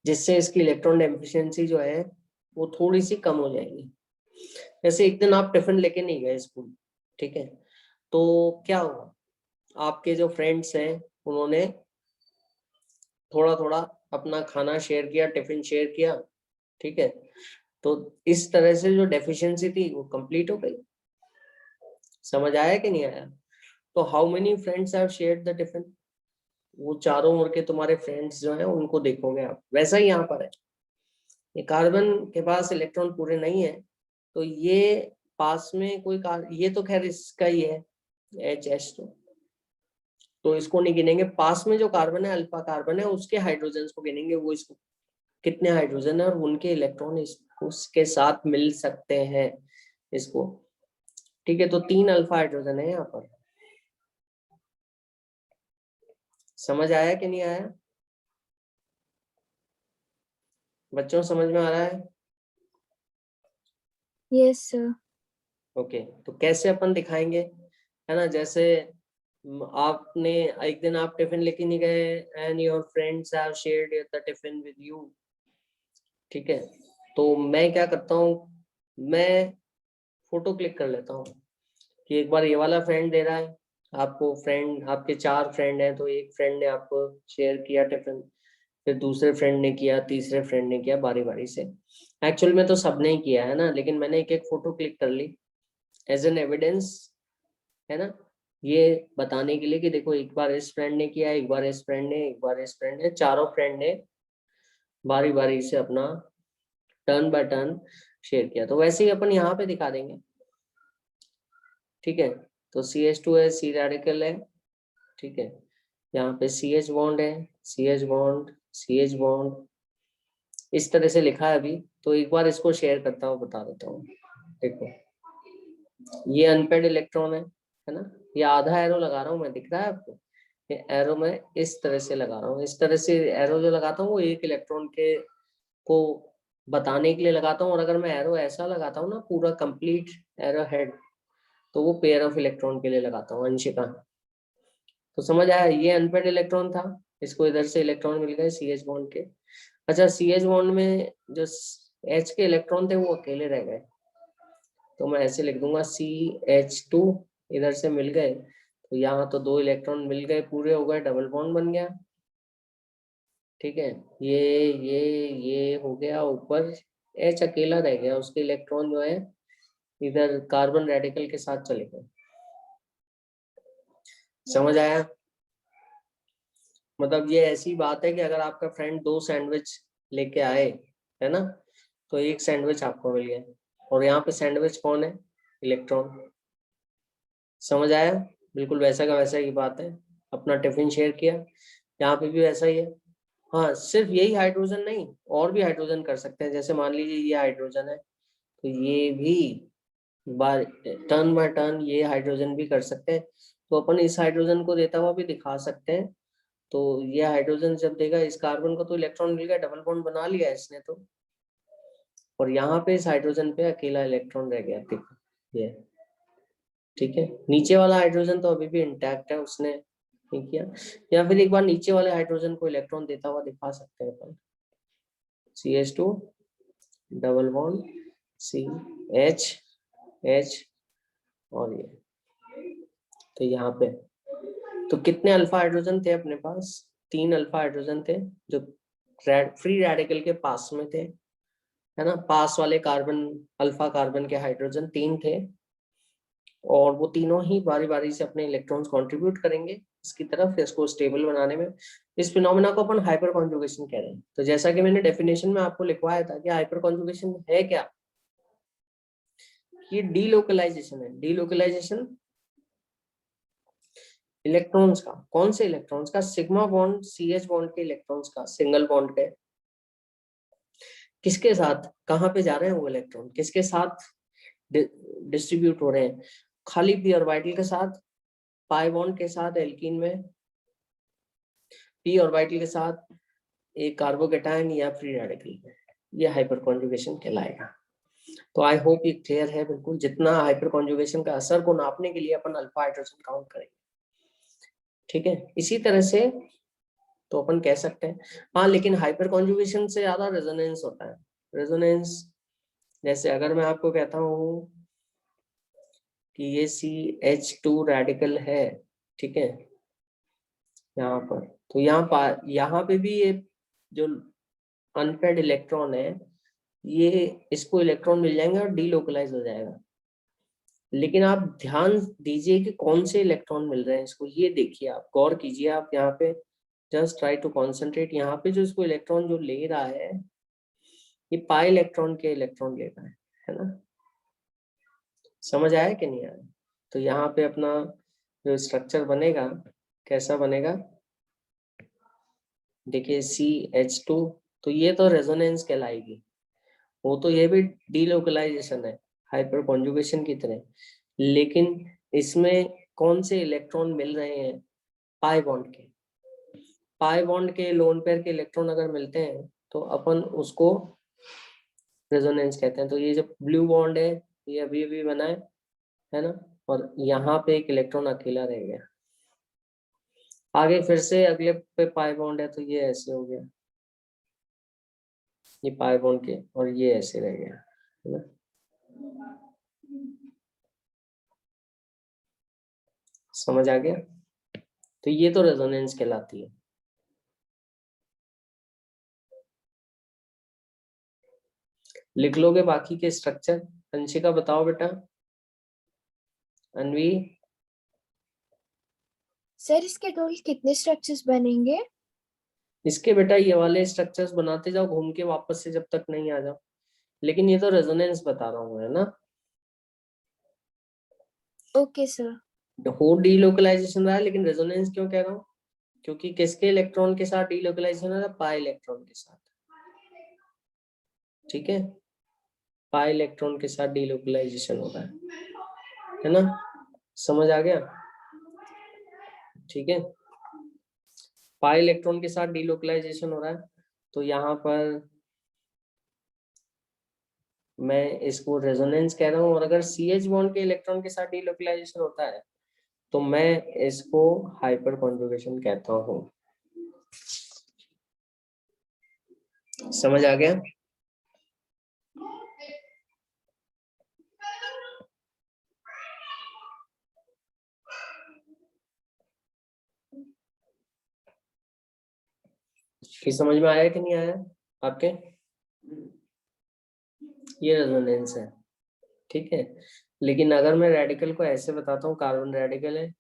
जिससे इसकी इलेक्ट्रॉन डेफिशिएंसी जो है वो थोड़ी सी कम हो जाएगी। जैसे एक दिन आप टिफिन लेके नहीं गए स्कूल, ठीक है, तो क्या हुआ, आपके जो फ्रेंड्स हैं उन्होंने थोड़ा थोड़ा अपना खाना शेयर किया, टिफिन शेयर किया, ठीक है, तो इस तरह से जो डेफिशिएंसी थी वो कंप्लीट हो गई। समझ आया कि नहीं आया? तो how many friends have shared the tiffin? वो चारों ओर के तुम्हारे फ्रेंड्स जो हैं उनको देखोगे आप। वैसा ही यहाँ पर है, ये कार्बन के पास इलेक्ट्रॉन पूरे नहीं है, तो ये पास में कोई ये तो खैर इसका ही है H तो इसको नहीं गिनेंगे। पास में जो कार्बन है, अल्फा कार्बन है, उसके हाइड्रोजन को गिनेंगे, वो इसको कितने हाइड्रोजन है और उनके इलेक्ट्रॉन उसके साथ मिल सकते हैं इसको, ठीक है। तो 3 अल्फा हाइड्रोजन है यहाँ पर। समझ आया कि नहीं आया बच्चों? समझ में आ रहा है? Yes sir. ओके, तो कैसे अपन दिखाएंगे, है ना। जैसे आपने एक दिन आप टिफिन लेके नहीं गए and your friends have shared the tiffin with you, ठीक है, तो मैं क्या करता हूँ, मैं फोटो क्लिक कर लेता हूँ कि एक बार ये वाला फ्रेंड दे रहा है आपको, फ्रेंड आपके 4 फ्रेंड हैं, तो एक फ्रेंड ने आपको शेयर किया टिफिन, फिर दूसरे फ्रेंड ने किया, तीसरे फ्रेंड ने किया, बारी बारी से। एक्चुअल में तो सबने ही किया है ना, लेकिन मैंने एक एक फोटो क्लिक कर ली एज एन एविडेंस, है ना, ये बताने के लिए कि देखो एक बार इस फ्रेंड ने किया, एक बार इस फ्रेंड ने, एक बार इस फ्रेंड ने, चारों फ्रेंड ने बारी बारी से अपना टर्न बाय टर्न शेयर किया। तो वैसे ही अपन यहाँ पे दिखा देंगे, ठीक है। तो CH2 है, C रेडिकल है, ठीक है, यहाँ पे CH बॉन्ड है, CH बॉन्ड, CH बॉन्ड, इस तरह से लिखा है अभी। तो एक बार इसको शेयर करता हूँ, बता देता हूँ। देखो ये अनपेड इलेक्ट्रॉन है ना, ये आधा एरो लगा रहा हूँ मैं, दिख रहा है आपको? ये एरो मैं इस तरह से लगा रहा हूँ, इस तरह से एरो जो लगाता हूँ वो एक इलेक्ट्रॉन के को बताने के लिए लगाता हूँ। और अगर मैं एरो ऐसा लगाता हूँ ना, पूरा कंप्लीट एरो हेड, तो वो पेयर ऑफ इलेक्ट्रॉन के लिए लगाता हूँ, अंशिका। तो समझ आया, ये अनपेड इलेक्ट्रॉन था, इसको इधर से इलेक्ट्रॉन मिल गए CH बॉन्ड के। अच्छा, CH बॉन्ड में जो H के इलेक्ट्रॉन थे वो अकेले रह गए, तो मैं ऐसे लिख दूंगा CH2, इधर से मिल गए, तो यहाँ तो 2 इलेक्ट्रॉन मिल गए, पूरे हो गए, डबल बॉन्ड बन गया, ठीक है। ये हो गया ऊपर, H अकेला रह गया, उसके इलेक्ट्रॉन जो है इधर कार्बन रेडिकल के साथ चले गए। समझ आया? मतलब ये ऐसी बात है कि अगर आपका फ्रेंड 2 सैंडविच लेके आए, है ना, तो एक सैंडविच आपको मिल गया, और यहाँ पे सैंडविच कौन है? इलेक्ट्रॉन। समझ आया? बिल्कुल वैसा का वैसा की बात है, अपना टिफिन शेयर किया, यहाँ पे भी वैसा ही है। हाँ, सिर्फ यही हाइड्रोजन नहीं, और भी हाइड्रोजन कर सकते हैं। जैसे मान लीजिए ये हाइड्रोजन है, तो ये भी बार टर्न बाय टर्न ये हाइड्रोजन भी कर सकते हैं। तो अपन इस हाइड्रोजन को देता हुआ भी दिखा सकते हैं। तो ये हाइड्रोजन जब देगा, इस कार्बन को तो इलेक्ट्रॉन मिल गया, डबल बॉन्ड बना लिया इसने तो, और यहाँ पे इस हाइड्रोजन पे अकेला इलेक्ट्रॉन रह गया, देखो ये, ठीक है। नीचे वाला हाइड्रोजन तो अभी भी इंटैक्ट है, उसने नहीं किया। या फिर एक बार नीचे वाले हाइड्रोजन को इलेक्ट्रॉन देता हुआ दिखा सकते हैं अपन, CH2 double bond CH H, और ये, तो यहाँ पे तो कितने अल्फा हाइड्रोजन थे अपने पास? 3 अल्फा हाइड्रोजन थे जो फ्री रेडिकल के पास में थे, है ना। पास वाले कार्बन, अल्फा कार्बन के हाइड्रोजन 3 थे और वो तीनों ही बारी बारी से अपने इलेक्ट्रॉन्स कंट्रीब्यूट करेंगे इसकी तरफ, इसको स्टेबल बनाने में। इस फिनोमेना को अपन हाइपर कॉन्जुगेशन कह रहे हैं। तो जैसा कि मैंने डेफिनेशन में आपको लिखवाया था कि हाइपर कॉन्जुगेशन है क्या, ये डीलोकलाइजेशन है। डीलोकलाइजेशन इलेक्ट्रॉन्स का, कौन से इलेक्ट्रॉन्स का? सिग्मा बॉन्ड CH बॉन्ड के इलेक्ट्रॉन्स का, सिंगल बॉन्ड के। किसके साथ, कहाँ पे जा रहे हैं वो इलेक्ट्रॉन, किसके साथ डिस्ट्रीब्यूट हो रहे हैं? खाली p ऑर्बिटल के साथ, पाई बॉन्ड के साथ एल्कीन में, p ऑर्बिटल के साथ एक कार्बोकेटायन या फ्री रेडिकल में। ये हाइपर कॉन्जुगेशन कहलाएगा। तो आई होप ये क्लियर है बिल्कुल। जितना हाइपर कॉन्जुगेशन का असर को नापने के लिए अपन अल्फा हाइड्रोजन काउंट करेंगे, ठीक है। इसी तरह से तो अपन कह सकते हैं। हाँ, लेकिन हाइपर कॉन्जुगेशन से ज्यादा रेजोनेंस होता है। रेजोनेंस जैसे अगर मैं आपको कहता हूँ कि ये CH2 रेडिकल है, ठीक है, यहाँ पर, तो यहाँ पे भी ये जो अनपेड इलेक्ट्रॉन है, ये इसको इलेक्ट्रॉन मिल जाएंगे और डीलोकलाइज हो जाएगा। लेकिन आप ध्यान दीजिए कि कौन से इलेक्ट्रॉन मिल रहे हैं इसको, ये देखिए, आप गौर कीजिए। आप यहाँ पे जस्ट ट्राई टू कॉन्सेंट्रेट। यहाँ पे जो इसको इलेक्ट्रॉन जो ले रहा है, ये पाई इलेक्ट्रॉन के इलेक्ट्रॉन ले रहा है ना। समझ आया कि नहीं आया? तो यहाँ पे अपना जो स्ट्रक्चर बनेगा, कैसा बनेगा, देखिए CH2, तो ये तो रेजोनेंस कहलाएगी। वो तो ये भी डीलोकलाइजेशन है हाइपर कॉन्जुगेशन की तरह। लेकिन इसमें कौन से इलेक्ट्रॉन मिल रहे हैं? पाई बॉन्ड के। पाई बॉन्ड के लोन पेयर के इलेक्ट्रॉन अगर मिलते हैं तो अपन उसको रेजोनेंस कहते हैं। तो ये जो ब्लू बॉन्ड है, ये अभी अभी बना है ना, और यहाँ पे एक इलेक्ट्रॉन अकेला रह गया। आगे फिर से अगले पे पाई बॉन्ड है, तो ये ऐसे हो गया, ये पाई बॉन्ड के, और ये ऐसे रह गया, है ना। समझ आ गया? तो ये तो रेजोनेंस कहलाती है। लिख लोगे बाकी के स्ट्रक्चर? अंशिका बताओ बेटा। अनवी? सर इसके टोटल कितने स्ट्रक्चर्स बनेंगे? इसके बेटा ये वाले स्ट्रक्चर्स बनाते जाओ घूम के वापस से, जब तक नहीं आ जाओ। लेकिन ये तो रेजोनेंस बता रहा हूँ, है ना। Okay sir. हो डीलोकलाइजेशन रहा है, लेकिन रेजोनेंस क्यों कह रहा हूँ? क्योंकि किसके इलेक्ट्रॉन के साथ डीलोकलाइजेशन हो रहा है? पाई इलेक्ट्रॉन के साथ, ठीक है। पाई इलेक्ट्रॉन के साथ डीलोकलाइजेशन हो रहा है ना। समझ आ गया? ठीक है, पाई इलेक्ट्रॉन के साथ डीलोकलाइजेशन हो रहा है। तो यहाँ पर मैं इसको रेजोनेंस कह रहा हूँ। और अगर CH बॉन्ड के इलेक्ट्रॉन के साथ डीलोकलाइजेशन होता है तो मैं इसको हाइपर कॉन्जुगेशन कहता हूँ। समझ आ गया? कि समझ में आया कि नहीं आया आपके? ये रेजोनेंस है, ठीक है। लेकिन अगर मैं रेडिकल को ऐसे बताता हूँ, कार्बन रेडिकल है,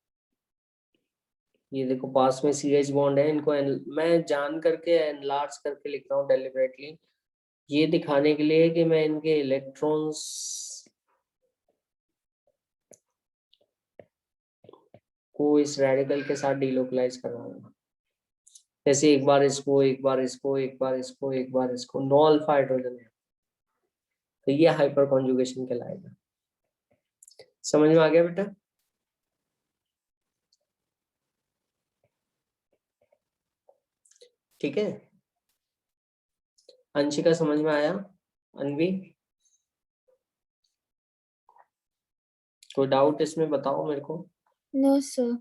ये देखो पास में CH बॉन्ड है, इनको मैं जान करके एनलार्ज करके लिख रहा हूँ डेलिबरेटली, ये दिखाने के लिए कि मैं इनके इलेक्ट्रॉन्स को इस रेडिकल के साथ डीलोकलाइज करवाऊंगा। जैसे एक बार इसको, एक बार इसको, एक बार इसको, एक बार इसको, 9 अल्फा हाइड्रोजन है, तो ये हाइपर कॉन्जुगेशन कहलाएगा। समझ में आ गया बेटा? ठीक है, अंशिका समझ में आया? अनवी कोई डाउट इसमें बताओ मेरे को। No sir.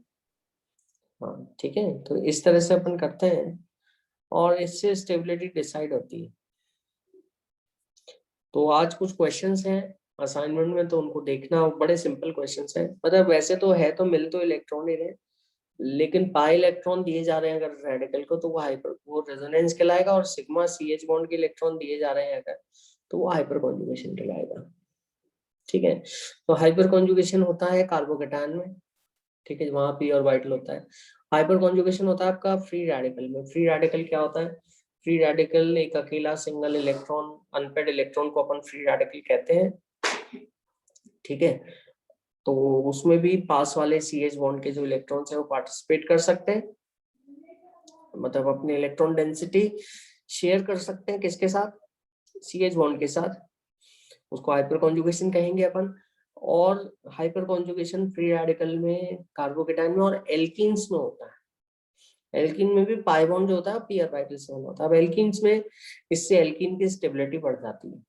हाँ ठीक है, तो इस तरह से अपन करते हैं और इससे स्टेबिलिटी डिसाइड होती है। तो आज कुछ क्वेश्चंस हैं असाइनमेंट में, तो उनको देखना। बड़े सिंपल क्वेश्चंस हैं, मतलब वैसे तो है, तो मिल तो इलेक्ट्रॉन ही रहे, लेकिन पाई इलेक्ट्रॉन दिए जा रहे हैं अगर रेडिकल को, तो वो हाइपर, वो रेजोनेंस कहलाएगा। और सिग्मा CH बॉन्ड के इलेक्ट्रॉन दिए जा रहे हैं अगर, तो वो हाइपर कॉन्जुगेशन कहलाएगा। ठीक है, तो हाइपर कॉन्जुगेशन होता है कार्बोकेटायन में, ठीक है, वहां पी और वाइटल होता है। हाइपर कॉन्जुगेशन होता है आपका फ्री रेडिकल में। फ्री रेडिकल क्या होता है? फ्री रेडिकल एक अकेला सिंगल इलेक्ट्रॉन, अनपेड इलेक्ट्रॉन को अपन फ्री रेडिकल कहते हैं। ठीक है, तो उसमें भी पास वाले CH बॉन्ड के जो इलेक्ट्रॉन्स है वो पार्टिसिपेट कर सकते हैं, मतलब अपनी इलेक्ट्रॉन डेंसिटी शेयर कर सकते हैं किसके साथ? CH बॉन्ड के साथ। उसको हाइपर कॉन्जुगेशन कहेंगे अपन। और हाइपर कॉन्जुगेशन फ्री रेडिकल में, कार्बोकेटायन में और एल्कीन्स में होता है। एल्कीन में भी पाई बॉन्ड जो होता है पी ऑर्बिटल से बना होता है। अब एल्कीन्स में इससे एल्कीन की स्टेबिलिटी बढ़ जाती है।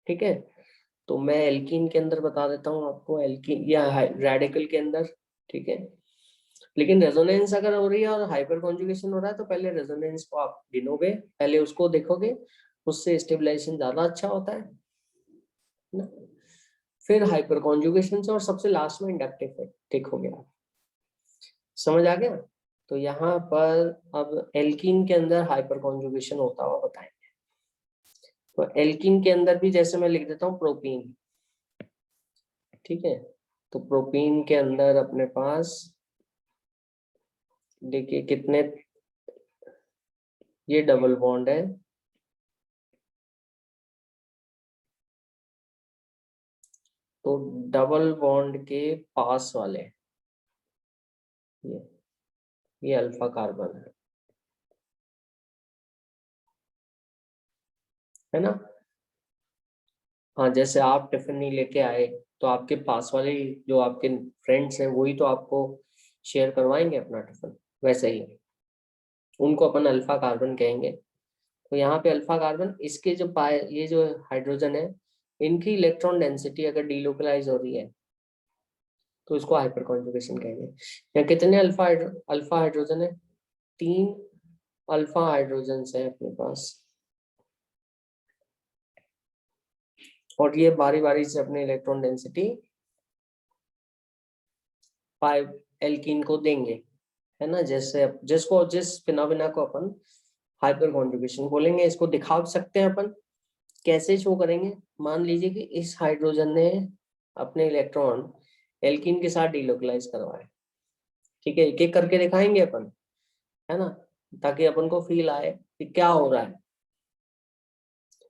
ठीक है, तो मैं एल्कीन के अंदर बता देता हूँ आपको, एल्कीन या रेडिकल के अंदर। ठीक है, लेकिन रेजोनेंस अगर हो रही है और हाइपर कॉन्जुगेशन हो रहा है तो पहले रेजोनेंस को आप गिनोगे, पहले उसको देखोगे, उससे स्टेबलाइजेशन ज्यादा अच्छा होता है ना। फिर हाइपर कॉन्जुगेशन से, और सबसे लास्ट में इंडक्टिव देखोगे आप। समझ आ गया? तो यहाँ पर अब एल्कीन के अंदर हाइपर कॉन्जुगेशन होता हुआ बताएंगे। तो एल्कीन के अंदर भी जैसे मैं लिख देता हूँ प्रोपीन। ठीक है, तो प्रोपीन के अंदर अपने पास देखिए कितने, ये डबल बॉन्ड है, तो डबल बॉन्ड के पास वाले ये अल्फा कार्बन है ना। हाँ, जैसे आप टिफिन नहीं लेके आए तो आपके पास वाले जो आपके फ्रेंड्स हैं वही तो आपको शेयर करवाएंगे अपना टिफिन, वैसे ही उनको अपन अल्फा कार्बन कहेंगे। तो यहाँ पे अल्फा कार्बन, इसके जो पाए, ये जो हाइड्रोजन है, इनकी इलेक्ट्रॉन डेंसिटी अगर डीलोकलाइज हो रही है तो इसको हाइपर कॉन्जुगेशन कहेंगे। यहाँ कितने अल्फा हाइड्रोजन है? 3 अल्फा हाइड्रोजन है अपने पास, और ये बारी बारी से अपने इलेक्ट्रॉन डेंसिटी फाइव एल्कीन को देंगे, है ना। जैसे जिस फिनोमेना को अपन हाइपर कॉन्जुगेशन बोलेंगे, इसको दिखा सकते हैं अपन। कैसे शो करेंगे? मान लीजिए कि इस हाइड्रोजन ने अपने इलेक्ट्रॉन एल्कीन के साथ डीलोकलाइज करवाए। ठीक है, एक एक करके दिखाएंगे अपन, है ना, ताकि अपन को फील आए कि क्या हो रहा है।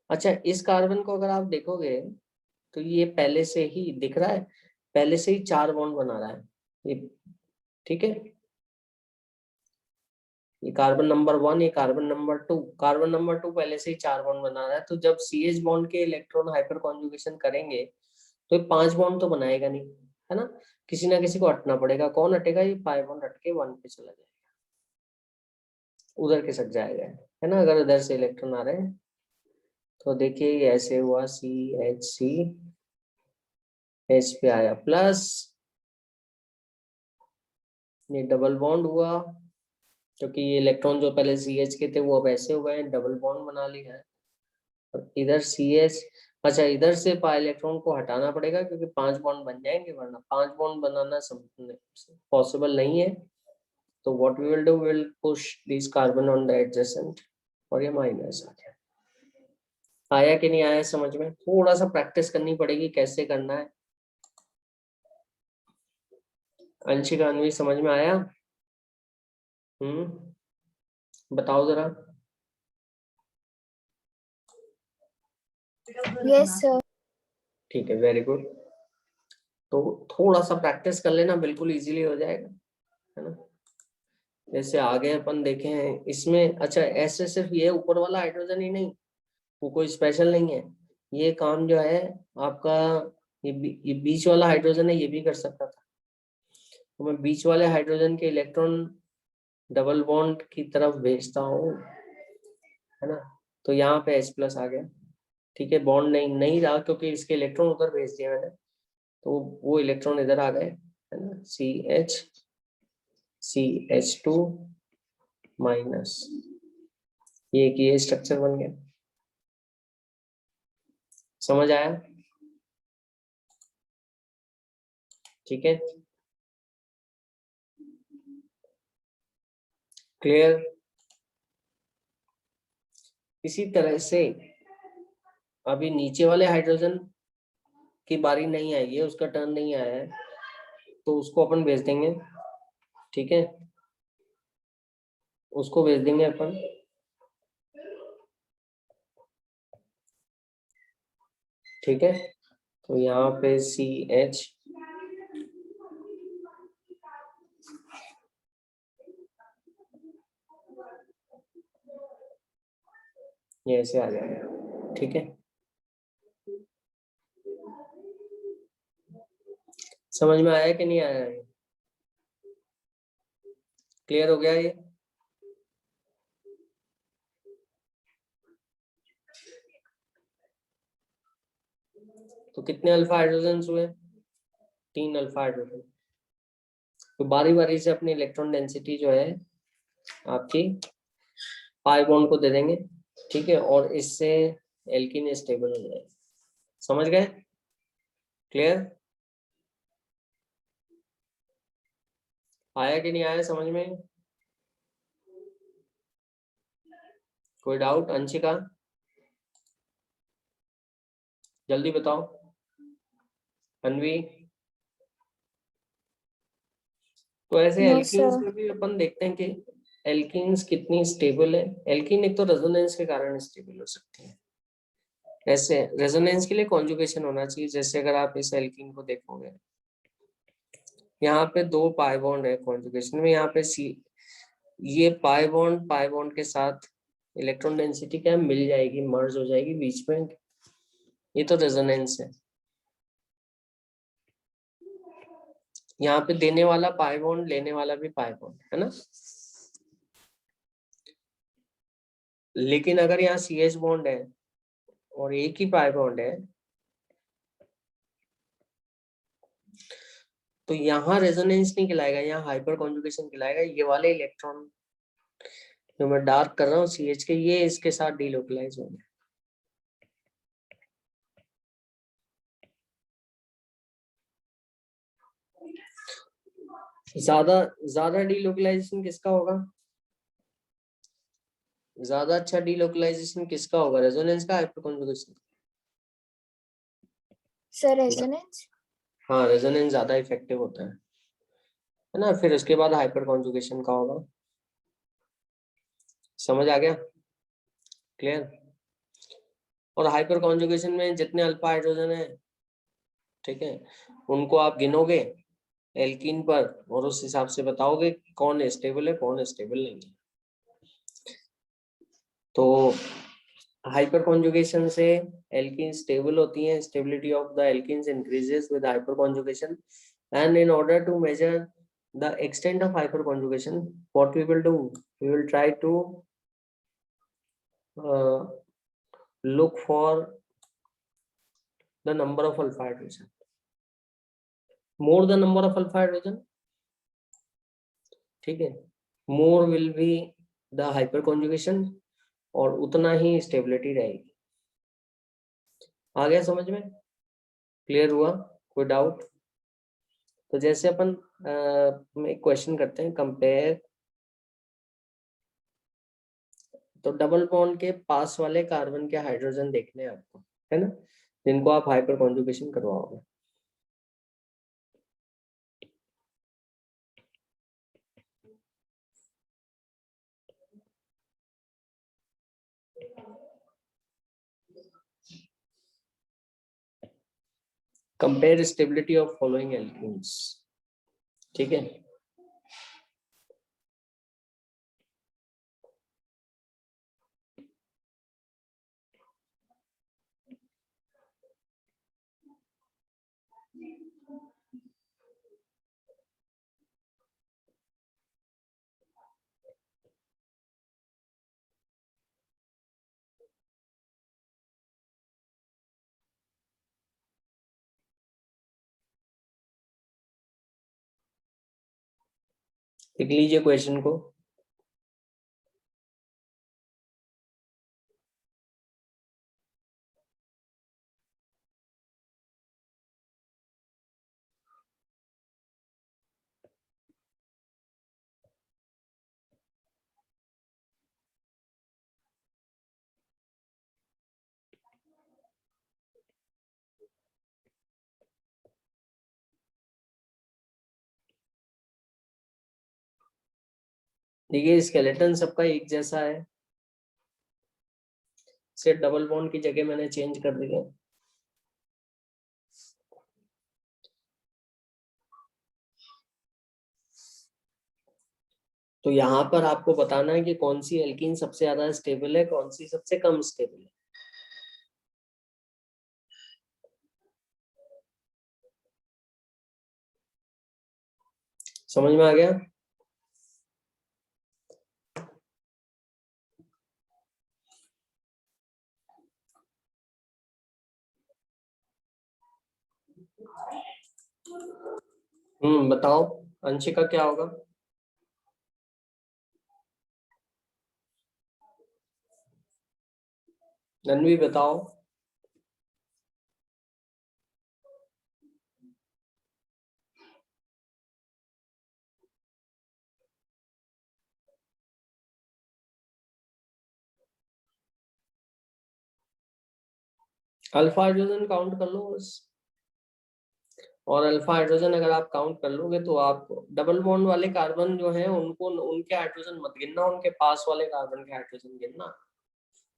अच्छा, इस कार्बन को अगर आप देखोगे तो ये पहले से ही दिख रहा है, पहले से ही 4 बॉन्ड बना रहा है ये। ठीक है, ये कार्बन नंबर 1, ये कार्बन नंबर 2, कार्बन नंबर 2 पहले से ही 4 बॉन्ड बना रहा है। तो जब CH बॉन्ड के इलेक्ट्रॉन हाइपर कॉन्जुगेशन करेंगे तो ये 5 बॉन्ड तो बनाएगा नहीं, है ना। किसी ना किसी को हटना पड़ेगा। कौन हटेगा? ये 5 बॉन्ड हट के 1 पे चला जाएगा, उधर खिसक जाएगा, है ना। अगर उधर से इलेक्ट्रॉन आ रहे हैं तो देखिए ये ऐसे हुआ, CH H पे आया प्लस, ये डबल बॉन्ड हुआ, क्योंकि ये इलेक्ट्रॉन जो पहले CH के थे वो अब ऐसे हो गए, डबल बॉन्ड बना लिया है। और इधर CH, अच्छा इधर से पाई इलेक्ट्रॉन को हटाना पड़ेगा क्योंकि 5 बॉन्ड बन जाएंगे, वरना 5 बॉन्ड बनाना पॉसिबल नहीं है। तो what we will do, we will push this carbon on the adjacent, और ये माइनस आ गया। आया कि नहीं आया समझ में? थोड़ा सा प्रैक्टिस करनी पड़ेगी कैसे करना है। अंशिका, अन्वी, समझ में आया? बताओ जरा। Yes sir. ठीक है, वेरी गुड। तो थोड़ा सा प्रैक्टिस कर लेना, बिल्कुल इजीली हो जाएगा, है ना। जैसे आगे अपन देखें इसमें, अच्छा ऐसे सिर्फ ये ऊपर वाला हाइड्रोजन ही नहीं, वो कोई स्पेशल नहीं है, ये काम जो है आपका, ये बीच वाला हाइड्रोजन है, ये भी कर सकता था। तो मैं बीच वाले हाइड्रोजन के इलेक्ट्रॉन डबल बॉन्ड की तरफ भेजता हूँ, है ना। तो यहाँ पे H+ आ गया। ठीक है, बॉन्ड नहीं रहा क्योंकि इसके इलेक्ट्रॉन उधर भेज दिया मैंने, तो वो इलेक्ट्रॉन इधर आ गए, है ना। CH2 माइनस, ये स्ट्रक्चर बन गया। समझ आया? ठीक है, क्लियर। इसी तरह से अभी नीचे वाले हाइड्रोजन की बारी नहीं आई है, उसका टर्न नहीं आया है, तो उसको अपन भेज देंगे। ठीक है, उसको भेज देंगे अपन। ठीक है, तो यहाँ पे CH, ये ऐसे आ जाएगा। ठीक है, समझ में आया कि नहीं आया? क्लियर हो गया ये? तो कितने अल्फा हाइड्रोजन हुए? 3 अल्फा हाइड्रोजन। तो बारी बारी से अपनी इलेक्ट्रॉन डेंसिटी जो है आपकी पाई बॉन्ड को दे देंगे। ठीक है, और इससे एल्कीन स्टेबल हो जाएगा। समझ गए? क्लियर? आया कि नहीं आया समझ में? कोई डाउट? अंशिका जल्दी बताओ। अन्वी? तो ऐसे नो एल्कीन्स सर। में भी अपन देखते हैं कि एल्कीन्स कितनी स्टेबल है। एल्कीन एक तो रेजोनेंस के कारण स्टेबल हो सकती है। ऐसे रेजोनेंस के लिए कॉन्जुगेशन होना चाहिए। जैसे अगर आप इस एल्कीन को देखोगे, यहाँ पे 2 पाई बॉन्ड है कॉन्जुगेशन में, यहाँ पे ये पाई बॉन्ड के साथ इलेक्ट्रॉन डेंसिटी क्या मिल जाएगी, मर्ज हो जाएगी बीच में। ये तो रेजोनेंस है। यहाँ पे देने वाला पाई बॉन्ड, लेने वाला भी पाई बॉन्ड है ना। लेकिन अगर यहाँ CH बॉन्ड है और एक ही पाई बॉन्ड है, तो यहाँ रेजोनेंस नहीं कहलाएगा, यहाँ हाइपर कॉन्जुगेशन कहलाएगा। ये वाले इलेक्ट्रॉन जो मैं डार्क कर रहा हूँ CH के, ये इसके साथ डीलोकलाइज होंगे। ज्यादा ज्यादा डीलोकलाइजेशन किसका होगा? ज्यादा अच्छा डीलोकलाइजेशन किसका होगा, रेजोनेंस का, हाइपर कॉन्जुगेशन? Sir resonance. हाँ, रेजोनेंस ज्यादा इफेक्टिव होता है ना। फिर उसके बाद हाइपर कॉन्जुगेशन का होगा। समझ आ गया? क्लियर? और हाइपर कॉन्जुगेशन में जितने अल्फा हाइड्रोजन है, ठीक है, उनको आप गिनोगे एल्कीन पर और उस हिसाब से बताओगे कौन स्टेबल है कौन स्टेबल नहीं है। तो हाइपर कॉन्जुगेशन से एल्कीन स्टेबल होती हैं। Stability of the alkenes increases with hyperconjugation, and in order to measure the extent of hyperconjugation, what we will do, we will try to look for the number of alpha hydrogen. More the number of alpha hydrogen, ठीक है, more will be the hyperconjugation, और उतना ही स्टेबिलिटी रहेगी। आ गया समझ में? क्लियर हुआ? कोई डाउट? तो जैसे अपन एक क्वेश्चन करते हैं, कंपेयर। तो डबल बॉन्ड के पास वाले कार्बन के हाइड्रोजन देखने हैं आपको, है ना, जिनको आप हाइपर कॉन्जुगेशन करवाओगे। Compare stability of following alkenes. ठीक है, लिख लीजिए क्वेश्चन को। देखिए स्केलेटन सबका एक जैसा है, सिर्फ डबल बॉन्ड की जगह मैंने चेंज कर दिया। तो यहाँ पर आपको बताना है कि कौन सी एल्कीन सबसे ज्यादा स्टेबल है, कौन सी सबसे कम स्टेबल है। समझ में आ गया? बताओ अंशिका क्या होगा? नन्वी बताओ। अल्फा हाइड्रोजन काउंट कर लो बस। और अल्फा हाइड्रोजन अगर आप काउंट कर लोगे तो आप डबल बॉन्ड वाले कार्बन जो है उनको, उनके हाइड्रोजन मत गिनना, उनके पास वाले कार्बन के हाइड्रोजन गिनना।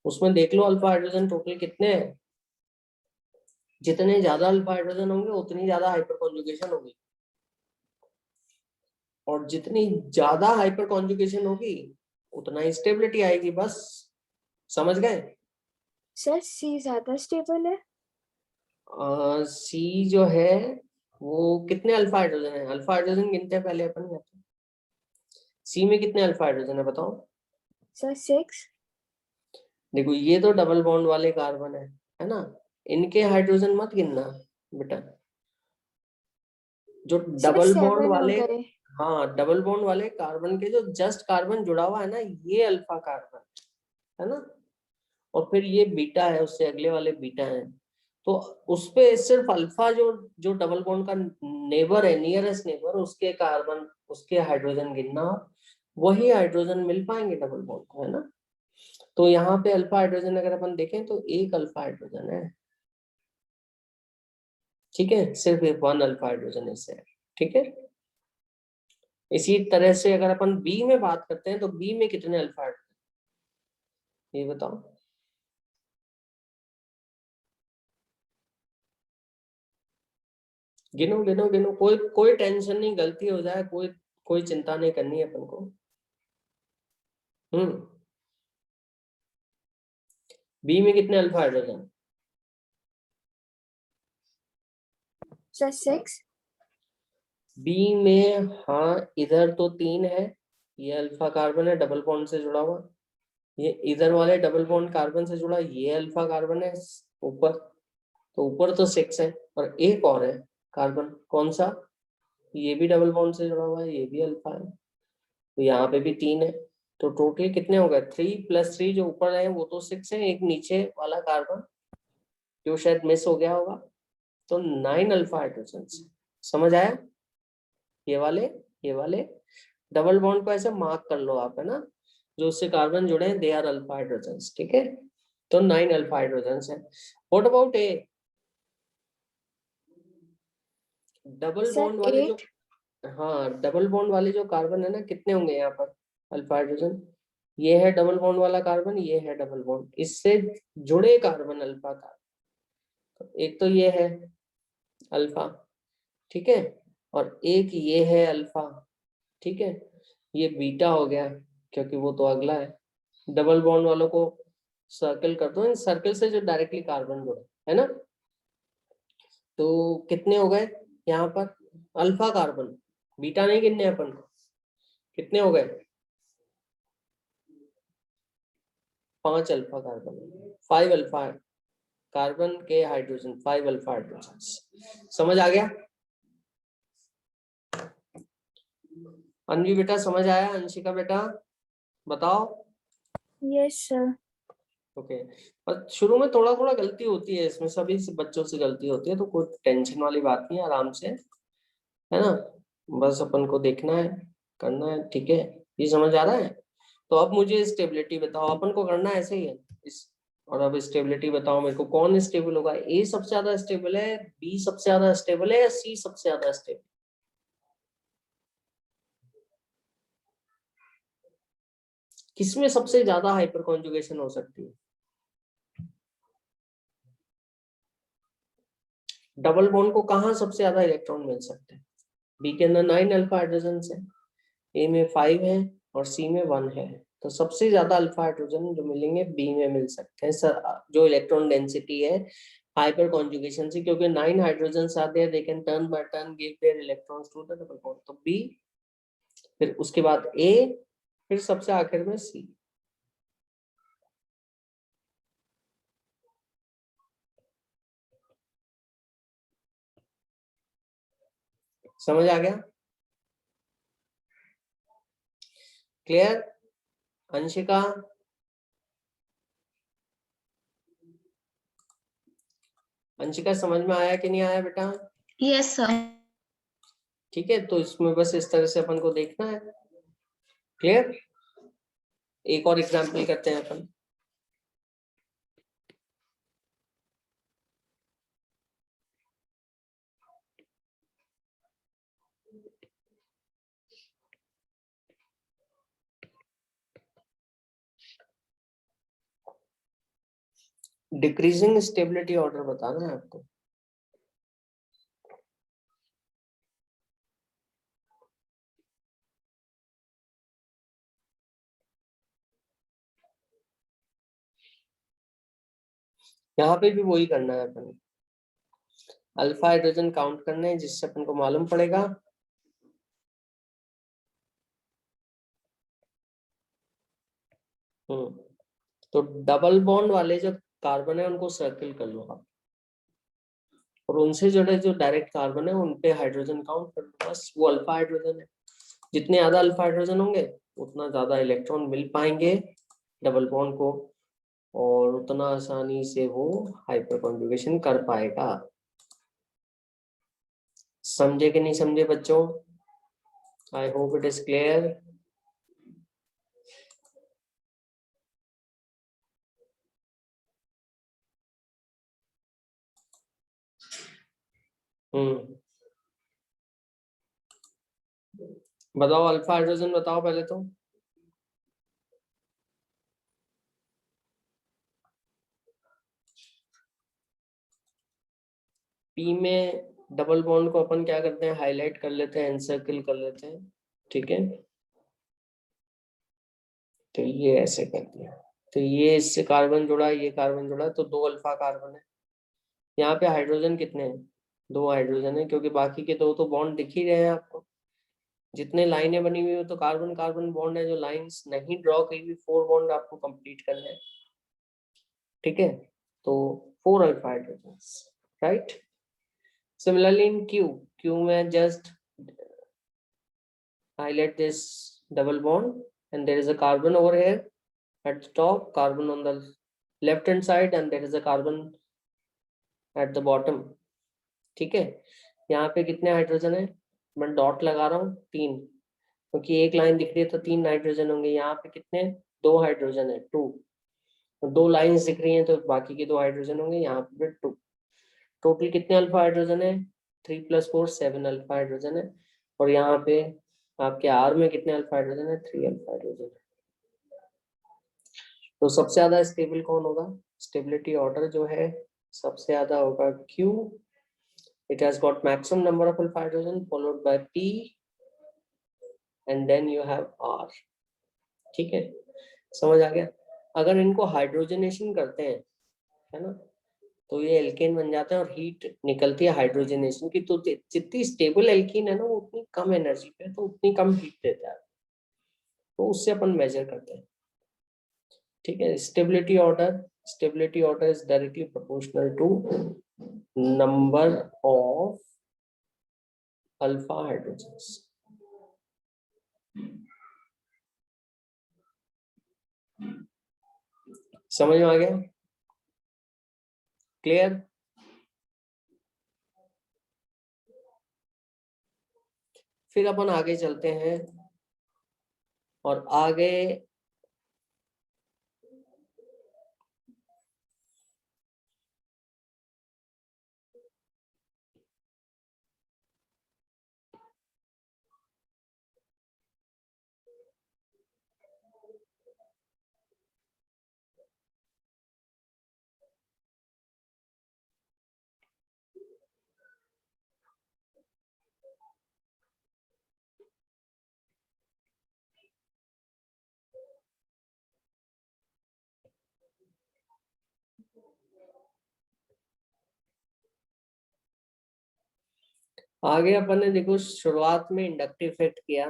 उसमें देख लो अल्फा हाइड्रोजन टोटल कितने हैं। जितने ज्यादा अल्फा हाइड्रोजन होंगे उतनी ज्यादा हाइपर कॉन्जुगेशन होगी, और जितनी ज्यादा हाइपर कॉन्जुगेशन होगी उतना ही स्टेबिलिटी आएगी। बस समझ गए? सर सी ज्यादा स्टेबल है। सी जो है वो कितने अल्फा हाइड्रोजन है, अल्फा हाइड्रोजन गिनते हैं पहले अपन। सी में कितने अल्फा हाइड्रोजन है बताओ? सर 6। देखो ये तो डबल बॉन्ड वाले कार्बन है ना, इनके हाइड्रोजन मत गिनना बेटा। जो सर डबल बॉन्ड 7 हो वाले, गए। हाँ डबल बॉन्ड वाले कार्बन के जो जस्ट कार्बन जुड़ा हुआ है ना, ये अल्फा कार्बन है ना, और फिर ये बीटा है, उससे अगले वाले बीटा है। तो उसपे सिर्फ अल्फा जो जो डबल बॉन्ड का नेबर है, नियरेस्ट नेबर, उसके कार्बन, उसके हाइड्रोजन गिनना, वही हाइड्रोजन मिल पाएंगे डबल बॉन्ड को, है ना। तो यहाँ पे अल्फा हाइड्रोजन अगर अपन देखें तो एक अल्फा हाइड्रोजन है, ठीक है, सिर्फ एक वन अल्फा हाइड्रोजन इससे है, ठीक है। इसी तरह से अगर अपन बी में बात करते हैं तो बी में कितने अल्फा हाइड्रोजन, ये बताओ। गिनो गिनो गिनो, कोई कोई टेंशन नहीं, गलती हो जाए कोई कोई चिंता नहीं करनी है अपन को। बी में कितने अल्फा हाइड्रोजन? सर 6। बी में, हाँ इधर तो 3 है, ये अल्फा कार्बन है डबल बॉन्ड से जुड़ा हुआ, ये इधर वाले डबल बॉन्ड कार्बन से जुड़ा, ये अल्फा कार्बन है ऊपर, तो ऊपर तो 6 है, और एक और है कार्बन, कौन सा, ये भी डबल बॉन्ड से जुड़ा हुआ है, ये भी अल्फा है, तो यहाँ पे भी 3 है। तो टोटल कितने हो गए, 3 + 3, जो ऊपर है वो तो 6 है, एक नीचे वाला कार्बन जो शायद मिस हो गया होगा, तो 9 अल्फा हाइड्रोजन। समझ आया? ये वाले डबल बॉन्ड को ऐसे मार्क कर लो आप, है ना, जो उससे कार्बन जुड़े हैं दे आर अल्फा हाइड्रोजन, ठीक है। तो 9 अल्फा हाइड्रोजन है। What about A? Double sir bond वाले जो, 8। हाँ डबल बॉन्ड वाले जो कार्बन है ना, कितने होंगे यहाँ पर अल्फा हाइड्रोजन? ये है डबल बॉन्ड वाला कार्बन, ये है डबल बॉन्ड, इससे जुड़े कार्बन अल्फा कार्बन, एक तो ये है अल्फा, ठीक है, और एक ये है अल्फा, ठीक है, ये बीटा हो गया क्योंकि वो तो अगला है। डबल बॉन्ड वालों को सर्कल कर दो, इन सर्कल से जो डायरेक्टली कार्बन जुड़े, है ना। तो कितने हो गए यहाँ पर अल्फा कार्बन, बीटा नहीं गिनने अपन को, कितने हो गए? 5 अल्फा कार्बन, 5 अल्फा कार्बन के हाइड्रोजन, 5 अल्फा हाइड्रोजन। समझ आ गया? अन्वी बेटा समझ आया? अंशिका बेटा बताओ। Yes sir. ओके, और शुरू में थोड़ा थोड़ा गलती होती है इसमें, सभी से बच्चों से गलती होती है, तो कोई टेंशन वाली बात नहीं है, आराम से, है ना, बस अपन को देखना है, करना है, ठीक है। ये समझ आ रहा है? तो अब मुझे स्टेबिलिटी बताओ, अपन को करना ऐसे ही है इस, और अब स्टेबिलिटी बताओ मेरे को, कौन स्टेबल होगा, ए सबसे ज्यादा स्टेबल है, बी सबसे ज्यादा स्टेबल है, या सी सबसे ज्यादा स्टेबल? किसमें सबसे ज्यादा हाइपर कॉन्जुगेशन हो सकती है? डबल बॉन्ड को कहाँ सबसे ज्यादा इलेक्ट्रॉन मिल सकते हैं? बी के अंदर 9 अल्फा हाइड्रोजन है, ए में 5 है और सी में 1 है। तो सबसे ज्यादा अल्फा हाइड्रोजन जो मिलेंगे बी में मिल सकते हैं सर, जो इलेक्ट्रॉन डेंसिटी है हाइपर कॉन्जुगेशन से, क्योंकि 9 hydrogen are there, they can turn by turn give their electrons to the double bond. तो बी, फिर उसके बाद ए, फिर सबसे आखिर में सी। समझ आ गया? क्लियर? अंशिका, अंशिका समझ में आया कि नहीं आया बेटा? Yes sir. ठीक है, तो इसमें बस इस तरह से अपन को देखना है। क्लियर? एक और एग्जाम्पल करते हैं अपन। डिक्रीजिंग स्टेबिलिटी ऑर्डर बताना है आपको। यहाँ पे भी वही करना है अपन, अल्फा हाइड्रोजन काउंट करने हैं, जिससे अपन को मालूम पड़ेगा तो डबल बॉन्ड वाले जो कार्बन है उनको सर्किल कर लो आप, और उनसे जुड़े जो डायरेक्ट कार्बन है उन पे हाइड्रोजन काउंट कर लो, बस वो अल्फा हाइड्रोजन है। जितने ज्यादा अल्फा हाइड्रोजन होंगे उतना ज्यादा इलेक्ट्रॉन मिल पाएंगे डबल बॉन्ड को, और उतना आसानी से वो हाइपर कॉन्जुगेशन कर पाएगा। समझे कि नहीं समझे बच्चों? I hope it is clear. बताओ अल्फा हाइड्रोजन बताओ पहले तो। पी में डबल बॉन्ड को अपन क्या करते हैं, हाईलाइट कर लेते हैं, एनसर्किल कर लेते हैं। ठीक है, तो ये ऐसे कर दिया, तो ये इससे कार्बन जुड़ा, ये कार्बन जुड़ा, तो 2 अल्फा कार्बन है। यहाँ पे हाइड्रोजन कितने हैं? 2 हाइड्रोजन है, क्योंकि बाकी के 2 तो बॉन्ड दिख ही रहे हैं आपको। जितने लाइनें बनी हुई है तो कार्बन कार्बन बॉन्ड है, जो लाइंस नहीं ड्रॉ की हुई 4 बॉन्ड आपको कंप्लीट करने हैं। ठीक है, तो 4 alpha hydrogen, right. Similarly in Q में just highlight this double bond and there is a carbon over here at the top, carbon on the left hand side and there is a carbon at the bottom. ठीक है, यहाँ पे कितने हाइड्रोजन है? मैं डॉट लगा रहा हूँ 3, क्योंकि एक लाइन दिख रही है तो 3 नाइट्रोजन होंगे। यहाँ पे कितने? 2 हाइड्रोजन है, 2। 2 लाइन्स दिख रही हैं तो बाकी के 2 हाइड्रोजन होंगे, यहाँ पे 2। टोटल कितने अल्फा हाइड्रोजन है? 3 + 4 7 अल्फा हाइड्रोजन है। और यहाँ पे आपके आर में कितने अल्फा हाइड्रोजन है? 3 अल्फा हाइड्रोजन है। तो सबसे ज्यादा स्टेबल कौन होगा? स्टेबिलिटी ऑर्डर जो है सबसे ज्यादा होगा Q. It has got maximum number of alpha hydrogen followed by P and then you have R. ठीक है, समझ आ गया? अगर इनको हाइड्रोजनेशन करते हैं, है ना, तो ये एल्केन बन जाता है और हीट निकलती है हाइड्रोजनेशन की। तो जितनी स्टेबल एल्कीन है ना वो उतनी कम एनर्जी पे तो उतनी कम हीट देता है, तो उससे अपन मेजर करते हैं। ठीक है, stability order is directly proportional to number of alpha hydrogens. समझ में आ गया? क्लियर? फिर अपन आगे चलते हैं और आगे आगे अपन ने देखो शुरुआत में इंडक्टिव इफेक्ट किया,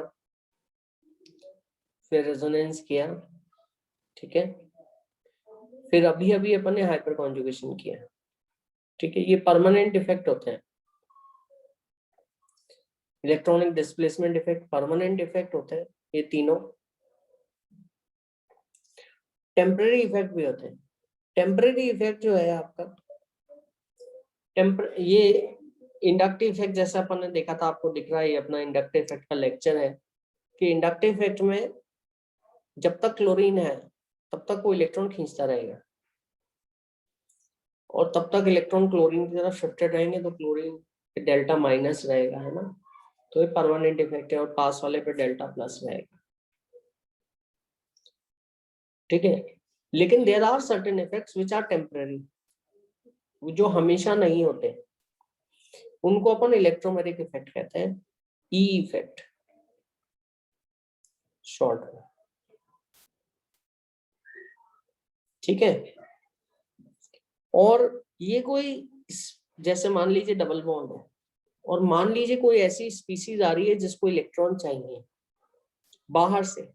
फिर रेजोनेंस किया, ठीक है, फिर अभी अभी अपन ने हाइपर कॉन्जुगेशन किया, ठीक है। ये परमानेंट इफेक्ट होते हैं, electronic displacement effect permanent effect होते हैं ये तीनों। टेम्पररी इफेक्ट भी होते हैं। टेम्पररी इफेक्ट जो है आपका ये इंडक्टिव इफेक्ट जैसा अपन ने देखा था, आपको दिख रहा है, ये अपना इंडक्टिव इफेक्ट का लेक्चर है कि इंडक्टिव इफेक्ट में जब तक क्लोरीन है तब तक वो इलेक्ट्रॉन खींचता रहेगा, और तब तक इलेक्ट्रॉन क्लोरीन की तरफ शिफ्टेड रहेंगे, तो क्लोरीन डेल्टा माइनस रहेगा, है ना। तो ये परमानेंट इफेक्ट है, और पास वाले पे डेल्टा प्लस रहेगा, ठीक है। लेकिन there are certain effects which are temporary, जो हमेशा नहीं होते, उनको अपन इलेक्ट्रोमैग्नेटिक इफेक्ट कहते हैं, ई इफेक्ट शॉर्ट में, ठीक है। और ये कोई जैसे मान लीजिए डबल बॉन्ड है, और मान लीजिए कोई ऐसी स्पीसीज आ रही है जिसको इलेक्ट्रॉन चाहिए बाहर से,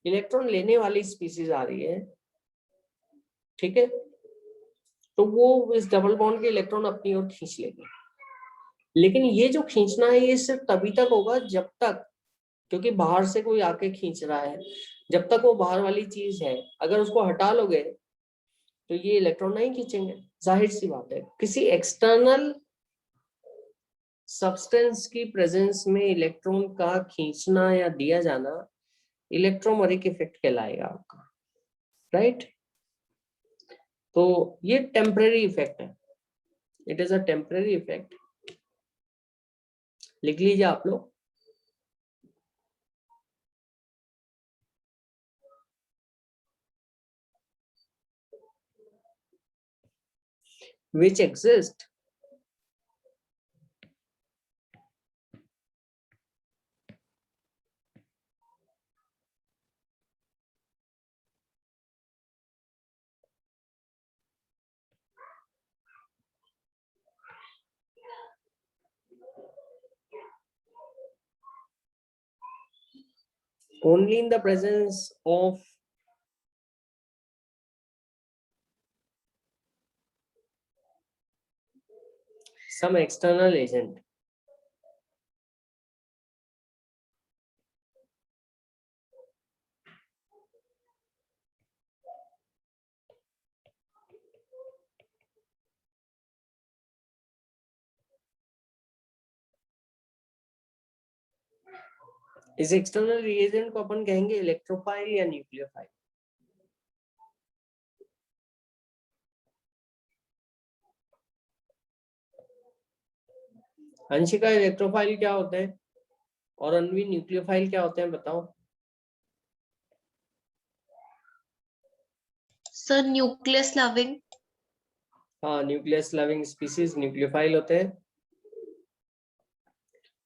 इलेक्ट्रॉन लेने वाली स्पीसीज आ रही है, ठीक है, तो वो इस डबल बॉन्ड के इलेक्ट्रॉन अपनी ओर खींच लेगी। लेकिन ये जो खींचना है ये सिर्फ तभी तक होगा जब तक, क्योंकि बाहर से कोई आके खींच रहा है, जब तक वो बाहर वाली चीज है, अगर उसको हटा लोगे तो ये इलेक्ट्रॉन नहीं खींचेंगे, जाहिर सी बात है। किसी एक्सटर्नल सब्सटेंस की प्रेजेंस में इलेक्ट्रॉन का खींचना या दिया जाना इलेक्ट्रोमैग्नेटिक इफेक्ट कहलाएगा आपका, राइट। तो ये टेम्परेरी इफेक्ट है, it is a temporary effect, लिख लीजिए आप लोग। which exist only in the presence of some external agent. इस एक्सटर्नल रिएजेंट को अपन कहेंगे इलेक्ट्रोफाइल या न्यूक्लियोफाइल। अंशिका, इलेक्ट्रोफाइल क्या होते हैं और अन्वी न्यूक्लियोफाइल क्या होते हैं, बताओ। Sir nucleus loving. हाँ, न्यूक्लियस लविंग स्पीसीज न्यूक्लियोफाइल होते हैं।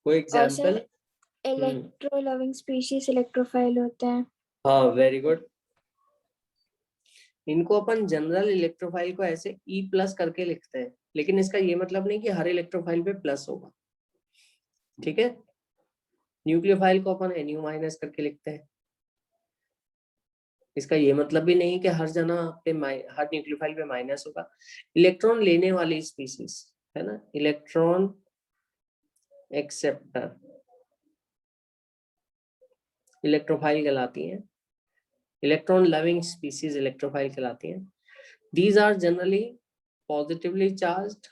कोई और sir example? Electro loving species electrophile होते हैं। हाँ, वेरी गुड। इनको अपन जनरल इलेक्ट्रोफाइल को ऐसे ई प्लस करके लिखते हैं, लेकिन इसका ये मतलब नहीं कि हर इलेक्ट्रोफाइल पे प्लस होगा, ठीक है। न्यूक्लियोफाइल को अपन NU माइनस करके लिखते हैं, इसका ये मतलब भी नहीं कि हर जना पे हर न्यूक्लियोफाइल पे माइनस होगा। इलेक्ट्रॉन लेने वाली स्पीसीज है ना, इलेक्ट्रॉन एक्सेप्टर इलेक्ट्रोफाइल कहलाती हैं। इलेक्ट्रॉन लविंग स्पीसीज इलेक्ट्रोफाइल कहलाती हैं। These are generally positively charged,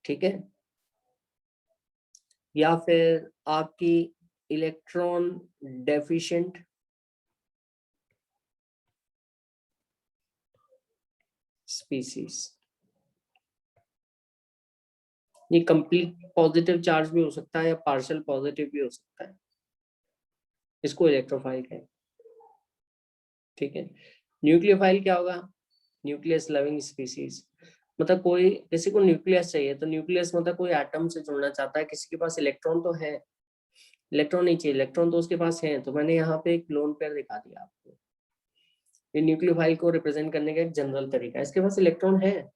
ठीक है, या फिर आपकी इलेक्ट्रॉन डेफिशिएंट स्पीसीज। ये कंप्लीट पॉजिटिव चार्ज भी हो सकता है या पार्शियल पॉजिटिव भी हो सकता है, इसको इलेक्ट्रोफाइल कहें, ठीक है। न्यूक्लियोफाइल क्या होगा? न्यूक्लियस लविंग स्पीसीज, मतलब कोई, किसी को न्यूक्लियस चाहिए, तो न्यूक्लियस मतलब कोई एटम से जुड़ना चाहता है, किसी के पास इलेक्ट्रॉन तो है, इलेक्ट्रॉन नहीं चाहिए, इलेक्ट्रॉन तो उसके पास है, तो मैंने यहाँ पे एक लोन पेयर दिखा दिया आपको। ये न्यूक्लियोफाइल को रिप्रेजेंट करने का एक जनरल तरीका है। इसके पास इलेक्ट्रॉन है,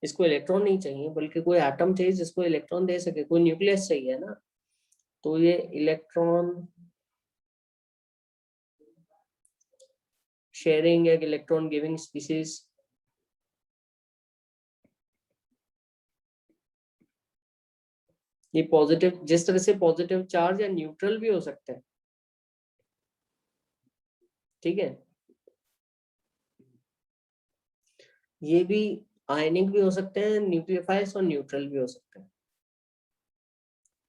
इसको इलेक्ट्रॉन नहीं चाहिए बल्कि कोई एटम चाहिए जिसको इलेक्ट्रॉन दे सके, कोई न्यूक्लियस चाहिए ना, तो ये इलेक्ट्रॉन शेयरिंग एक इलेक्ट्रॉन गिविंग स्पीसीज। ये पॉजिटिव, जिस तरह से पॉजिटिव चार्ज या न्यूट्रल भी हो सकता है, ठीक है, ये भी आयनिक भी हो सकते हैं, न्यूक्लियोफाइल्स और न्यूट्रल भी हो सकते हैं,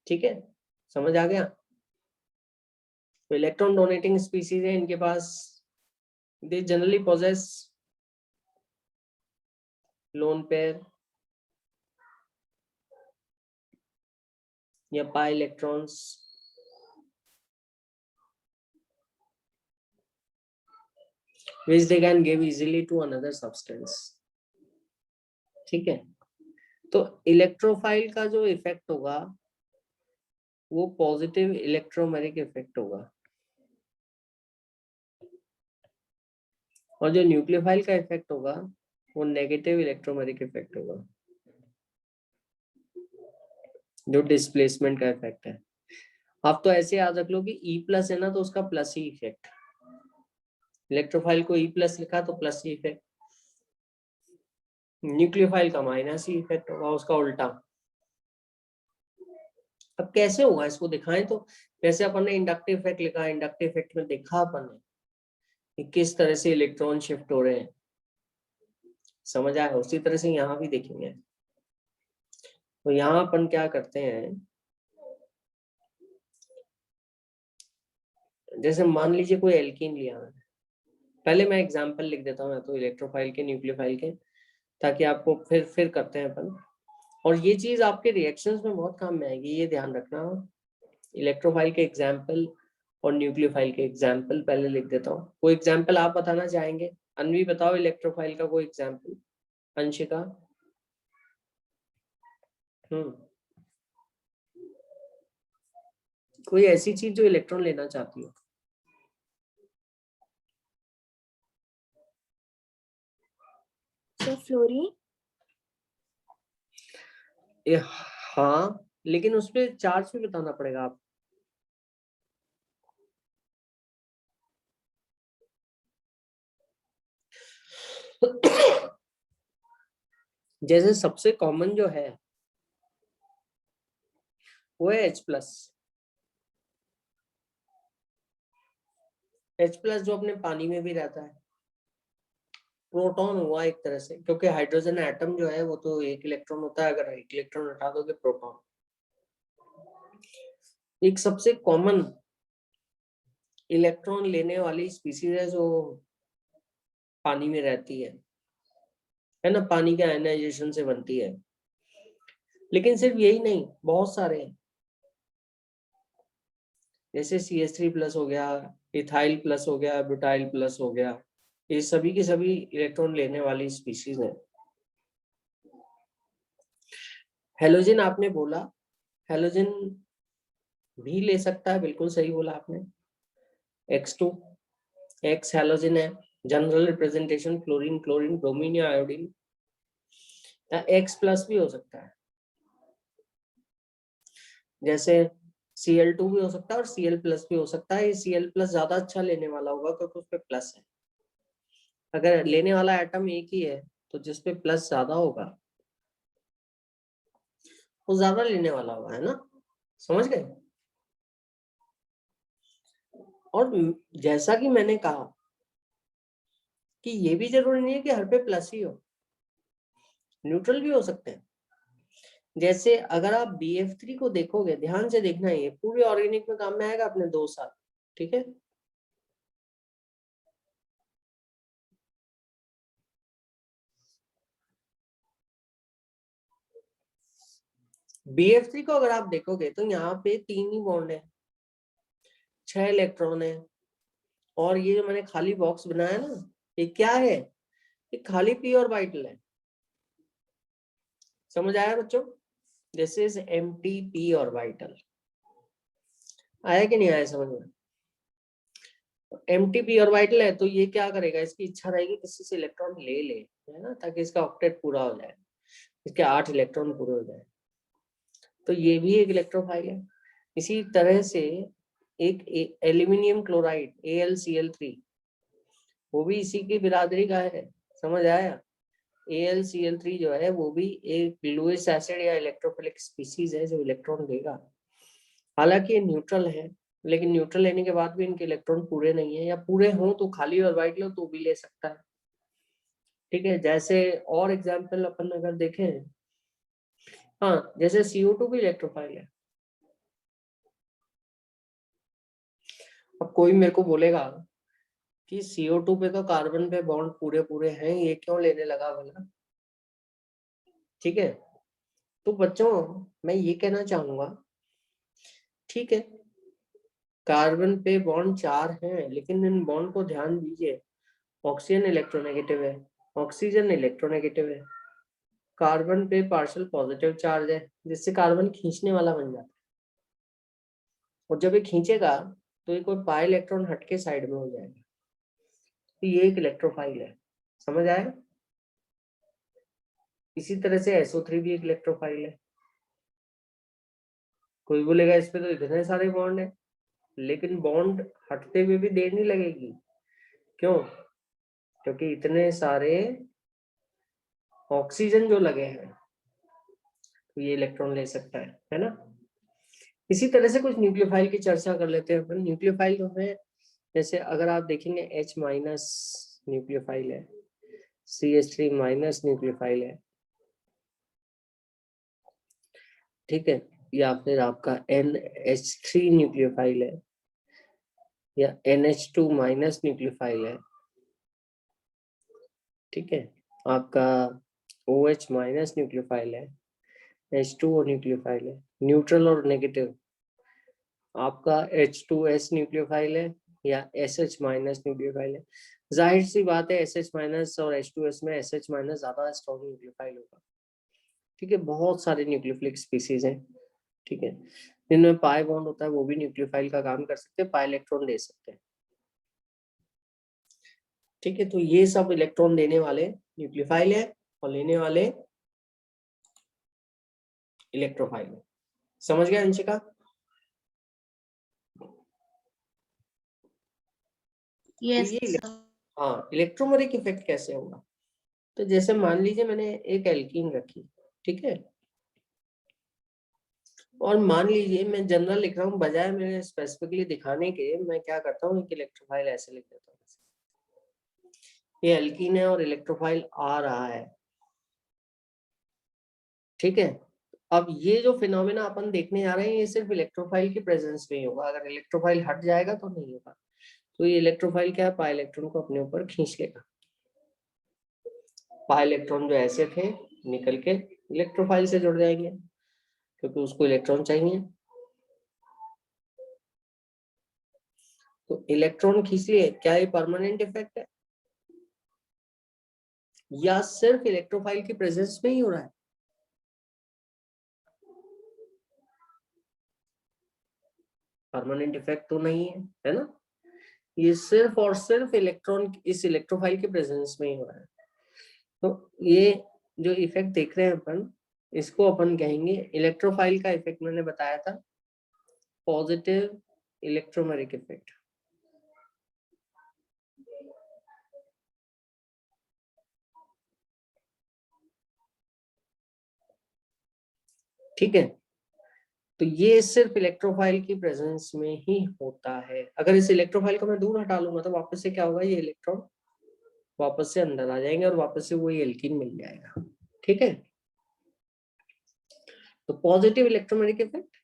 ठीक है, समझ आ गया। तो इलेक्ट्रॉन डोनेटिंग स्पीसीज है, इनके पास they generally possess lone pair या pi electrons, which they can give easily to another substance, ठीक है। तो इलेक्ट्रोफाइल का जो इफेक्ट होगा वो पॉजिटिव इलेक्ट्रोमेरिक इफेक्ट होगा, और जो न्यूक्लियोफाइल का इफेक्ट होगा वो नेगेटिव इलेक्ट्रोमेरिक इफेक्ट होगा, जो डिस्प्लेसमेंट का इफेक्ट है। आप तो ऐसे याद रख लो कि E+ है ना, तो उसका प्लस ही इफेक्ट, इलेक्ट्रोफाइल को E+ लिखा तो प्लस ही इफेक्ट, न्यूक्लियोफाइल का माइनस ही इफेक्ट होगा, उसका उल्टा। अब कैसे होगा इसको दिखाएं, तो जैसे अपन ने इंडक्टिव इफेक्ट लिखा, इंडक्टिव इफेक्ट में देखा अपन ने कि किस तरह से इलेक्ट्रॉन शिफ्ट हो रहे हैं, समझ आया, उसी तरह से यहाँ भी देखेंगे। तो यहाँ अपन क्या करते हैं, जैसे मान लीजिए कोई एल्कीन लिया है, पहले मैं एग्जांपल लिख देता हूँ, तो इलेक्ट्रोफाइल के न्यूक्लियोफाइल के, ताकि आपको फिर करते हैं अपन, और ये चीज आपके रिएक्शंस में बहुत काम में आएगी, ये ध्यान रखना। इलेक्ट्रोफाइल के एग्जाम्पल और न्यूक्लियोफाइल के एग्जाम्पल पहले लिख देता हूँ। कोई एग्जाम्पल आप बताना चाहेंगे? अनवी बताओ इलेक्ट्रोफाइल का कोई एग्जाम्पल। अंशिका? कोई ऐसी चीज जो इलेक्ट्रॉन लेना चाहती हो? फ्लोरीन। हाँ, लेकिन उस पर चार्ज भी बताना पड़ेगा आप। जैसे सबसे कॉमन जो है वो है H+। H+ जो अपने पानी में भी रहता है, प्रोटॉन हुआ एक तरह से, क्योंकि हाइड्रोजन एटम जो है वो तो एक इलेक्ट्रॉन होता है, अगर एक इलेक्ट्रॉन हटा दोगे प्रोटॉन। एक सबसे कॉमन इलेक्ट्रॉन लेने वाली स्पीसीज है जो पानी में रहती है ना, पानी के आयनाइजेशन से बनती है। लेकिन सिर्फ यही नहीं, बहुत सारे हैं, जैसे CH3+ हो गया, इथाइल प्लस हो गया, ब्यूटाइल प्लस हो गया, ये सभी के सभी इलेक्ट्रॉन लेने वाली स्पीसीज है। हेलोजन आपने बोला, हेलोजन भी ले सकता है, बिल्कुल सही बोला आपने। X2 एक्स हेलोजन है, general representation fluorine, chlorine, bromine या आयोडीन, या X+ भी हो सकता है, जैसे Cl2 भी हो सकता है और Cl+ भी हो सकता है। ये Cl+ ज्यादा अच्छा लेने वाला होगा क्योंकि उस पे प्लस है। अगर लेने वाला एटम एक ही है तो जिसपे प्लस ज्यादा होगा वो ज्यादा लेने वाला होगा, है ना, समझ गए। और जैसा कि मैंने कहा कि ये भी जरूरी नहीं है कि हर पे प्लस ही हो, न्यूट्रल भी हो सकते हैं। जैसे अगर आप BF3 को देखोगे, ध्यान से देखना, ये पूरे ऑर्गेनिक में काम में आएगा अपने 2 साल, ठीक है। BF3 को अगर आप देखोगे तो यहाँ पे 3 ही बॉन्ड है, 6 इलेक्ट्रॉन है, और ये जो मैंने खाली बॉक्स बनाया ना, ये क्या है? ये खाली p ऑर्बिटल है, समझ आया बच्चों? This is empty p orbital. आया कि नहीं आया समझ में? एम्प्टी पी ऑर्बिटल है तो ये क्या करेगा, इसकी इच्छा रहेगी किसी से इलेक्ट्रॉन ले ले, है ना, ताकि इसका ऑक्टेट पूरा हो जाए, इसके 8 इलेक्ट्रॉन पूरे हो जाए। तो ये भी एक इलेक्ट्रोफाइल है। इसी तरह से एक एल्यूमिनियम क्लोराइड AlCl3, वो भी इसी की बिरादरी का है, समझ आया। AlCl3 जो है वो भी एक लुईस एसिड या इलेक्ट्रोफिलिक स्पीसीज है जो इलेक्ट्रॉन देगा। हालांकि ये न्यूट्रल है, लेकिन न्यूट्रल लेने के बाद भी इनके इलेक्ट्रॉन पूरे नहीं है, या पूरे हों तो खाली ऑर्बिटल हो तो भी ले सकता है। ठीक है, जैसे और एग्जांपल अपन अगर देखें, हाँ जैसे CO2 भी इलेक्ट्रोफाइल है। अब कोई मेरे को बोलेगा कि CO2 पे तो कार्बन पे बॉन्ड पूरे पूरे हैं, ये क्यों लेने लगा भला। ठीक है, तो बच्चों मैं ये कहना चाहूंगा, ठीक है कार्बन पे बॉन्ड 4 हैं, लेकिन इन बॉन्ड को ध्यान दीजिए, ऑक्सीजन इलेक्ट्रोनेगेटिव है, ऑक्सीजन इलेक्ट्रोनेगेटिव है, कार्बन पे पार्शियल पॉजिटिव चार्ज है, जिससे कार्बन खींचने वाला बन जाता है, और जब ये खींचेगा तो ये कोई पाई इलेक्ट्रॉन हटके साइड में हो जाएगा, तो ये एक इलेक्ट्रोफाइल है, समझ आया। इसी तरह से SO3 भी एक इलेक्ट्रोफाइल है। कोई बोलेगा इस पे तो इतने सारे बॉन्ड है, लेकिन बॉन्ड हटते हुए भी देर नहीं लगेगी, क्यों, क्योंकि इतने सारे ऑक्सीजन जो लगे हैं तो ये इलेक्ट्रॉन ले सकता है ना। इसी तरह से कुछ न्यूक्लियोफाइल की चर्चा कर लेते हैं अपन। न्यूक्लियोफाइल जो है, जैसे अगर आप देखेंगे H- न्यूक्लियोफाइल है, CH3- न्यूक्लियोफाइल है, ठीक है, या फिर आपका NH3 न्यूक्लियोफाइल है, या NH2- न्यूक्लियोफाइल है, ठीक है, आपका OH- न्यूक्लियोफाइल है, H2O न्यूक्लियोफाइल है। न्यूट्रल और नेगेटिव आपका H2S न्यूक्लियोफाइल है या SH- न्यूक्लियोफाइल है। जाहिर सी बात है SH- और H2S में SH- ज्यादा स्ट्रॉन्ग न्यूक्लियोफाइल होगा। ठीक है, बहुत सारे न्यूक्लियोफिलिक स्पीसीज हैं, ठीक है, जिनमें पाई बॉन्ड होता है, वो भी न्यूक्लियोफाइल का काम कर सकते हैं, पाई इलेक्ट्रॉन दे सकते हैं। ठीक है, तो ये सब इलेक्ट्रॉन देने वाले न्यूक्लियोफाइल है और लेने वाले इलेक्ट्रोफाइल है। समझ गया अंशिका। तो यस ये सर। हाँ इलेक्ट्रोमेरिक इफेक्ट कैसे होगा, तो जैसे मान लीजिए मैंने एक एल्कीन रखी, ठीक है, और मान लीजिए मैं जनरल लिख रहा हूँ, बजाय मेरे स्पेसिफिकली दिखाने के मैं क्या करता हूँ, एक इलेक्ट्रोफाइल ऐसे लिख देता हूँ, ये एल्कीन है और इलेक्ट्रोफाइल आ रहा है, ठीक है। अब ये जो फिनोमेना अपन देखने जा रहे हैं, ये सिर्फ इलेक्ट्रोफाइल की प्रेजेंस में ही होगा, अगर इलेक्ट्रोफाइल हट जाएगा तो नहीं होगा। तो ये इलेक्ट्रोफाइल क्या है, पाई इलेक्ट्रॉन को अपने ऊपर खींच लेगा। पाई इलेक्ट्रॉन जो ऐसे थे निकल के इलेक्ट्रोफाइल से जुड़ जाएंगे, क्योंकि उसको इलेक्ट्रॉन चाहिए, तो इलेक्ट्रॉन खींच लिए। क्या ये परमानेंट इफेक्ट है या सिर्फ इलेक्ट्रोफाइल की प्रेजेंस में ही हो रहा है? परमानेंट इफेक्ट तो नहीं है ना, ये सिर्फ और सिर्फ इलेक्ट्रॉन इस इलेक्ट्रोफाइल के प्रेजेंस में ही हो रहा है। तो ये जो इफेक्ट देख रहे हैं अपन, इसको अपन कहेंगे इलेक्ट्रोफाइल का इफेक्ट। मैंने बताया था पॉजिटिव इलेक्ट्रोमेरिक इफेक्ट। ठीक है, तो ये सिर्फ इलेक्ट्रोफाइल की प्रेजेंस में ही होता है। अगर इस इलेक्ट्रोफाइल को मैं दूर हटा लूंगा तो वापस से क्या होगा, ये इलेक्ट्रॉन वापस से अंदर आ जाएंगे और वापस से वही एल्कीन मिल जाएगा। ठीक है, तो positive electromeric effect,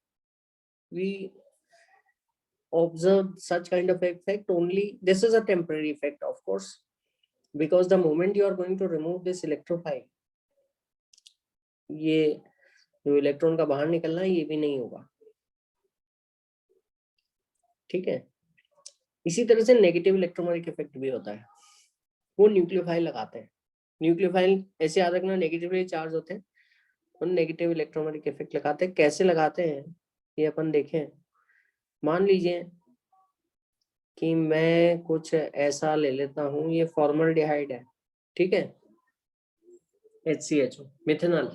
we observe such kind of effect only. This is a temporary effect, of course, because the moment you are going to remove this electrophile, ये जो इलेक्ट्रॉन का बाहर निकलना है ये भी नहीं होगा। ठीक है, इसी तरह से नेगेटिव इलेक्ट्रोमेरिक इफेक्ट भी होता है, वो न्यूक्लियोफाइल लगाते हैं। न्यूक्लियोफाइल ऐसे याद रखना नेगेटिवली चार्ज होते हैं और नेगेटिव इलेक्ट्रोमेरिक इफेक्ट लगाते हैं। कैसे लगाते हैं ये अपन देखें। मान लीजिए कि मैं कुछ ऐसा ले लेता हूँ, ये फॉर्मल्डिहाइड है, ठीक है, HCHO मिथेनॉल।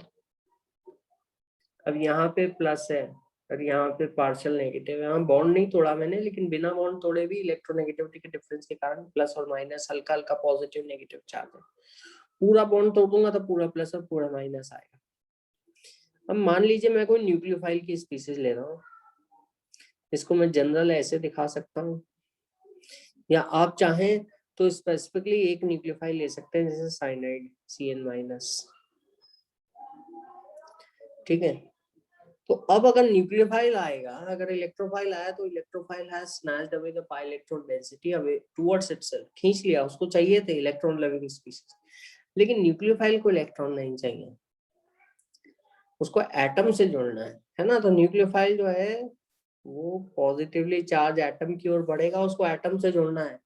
अब यहाँ पे प्लस है और यहाँ पे पार्शियल नेगेटिव है। यहाँ बॉन्ड नहीं तोड़ा मैंने, लेकिन बिना बॉन्ड तोड़े भी इलेक्ट्रोनेगेटिविटी के डिफरेंस के कारण प्लस और माइनस हल्का हल्का पॉजिटिव नेगेटिव चार्ज है। पूरा बॉन्ड तोड़ दूंगा तो पूरा प्लस और पूरा माइनस आएगा। अब मान लीजिए मैं कोई न्यूक्लियोफाइल की स्पीसीज ले रहा हूँ, इसको मैं जनरल ऐसे दिखा सकता हूँ, या आप चाहें तो स्पेसिफिकली एक न्यूक्लियोफाइल ले सकते हैं, जैसे साइनाइड CN-। ठीक है, तो अब अगर न्यूक्लियोफाइल आएगा, अगर इलेक्ट्रोफाइल आया, तो electrophile has snatched away the pi electron density away towards itself, खींच लिया, उसको चाहिए थे इलेक्ट्रॉन लविंग स्पीसीज। लेकिन न्यूक्लियोफाइल को इलेक्ट्रॉन नहीं चाहिए, उसको एटम से जोड़ना है ना। तो न्यूक्लियोफाइल जो है वो पॉजिटिवली चार्ज एटम की ओर बढ़ेगा, उसको एटम से जोड़ना है।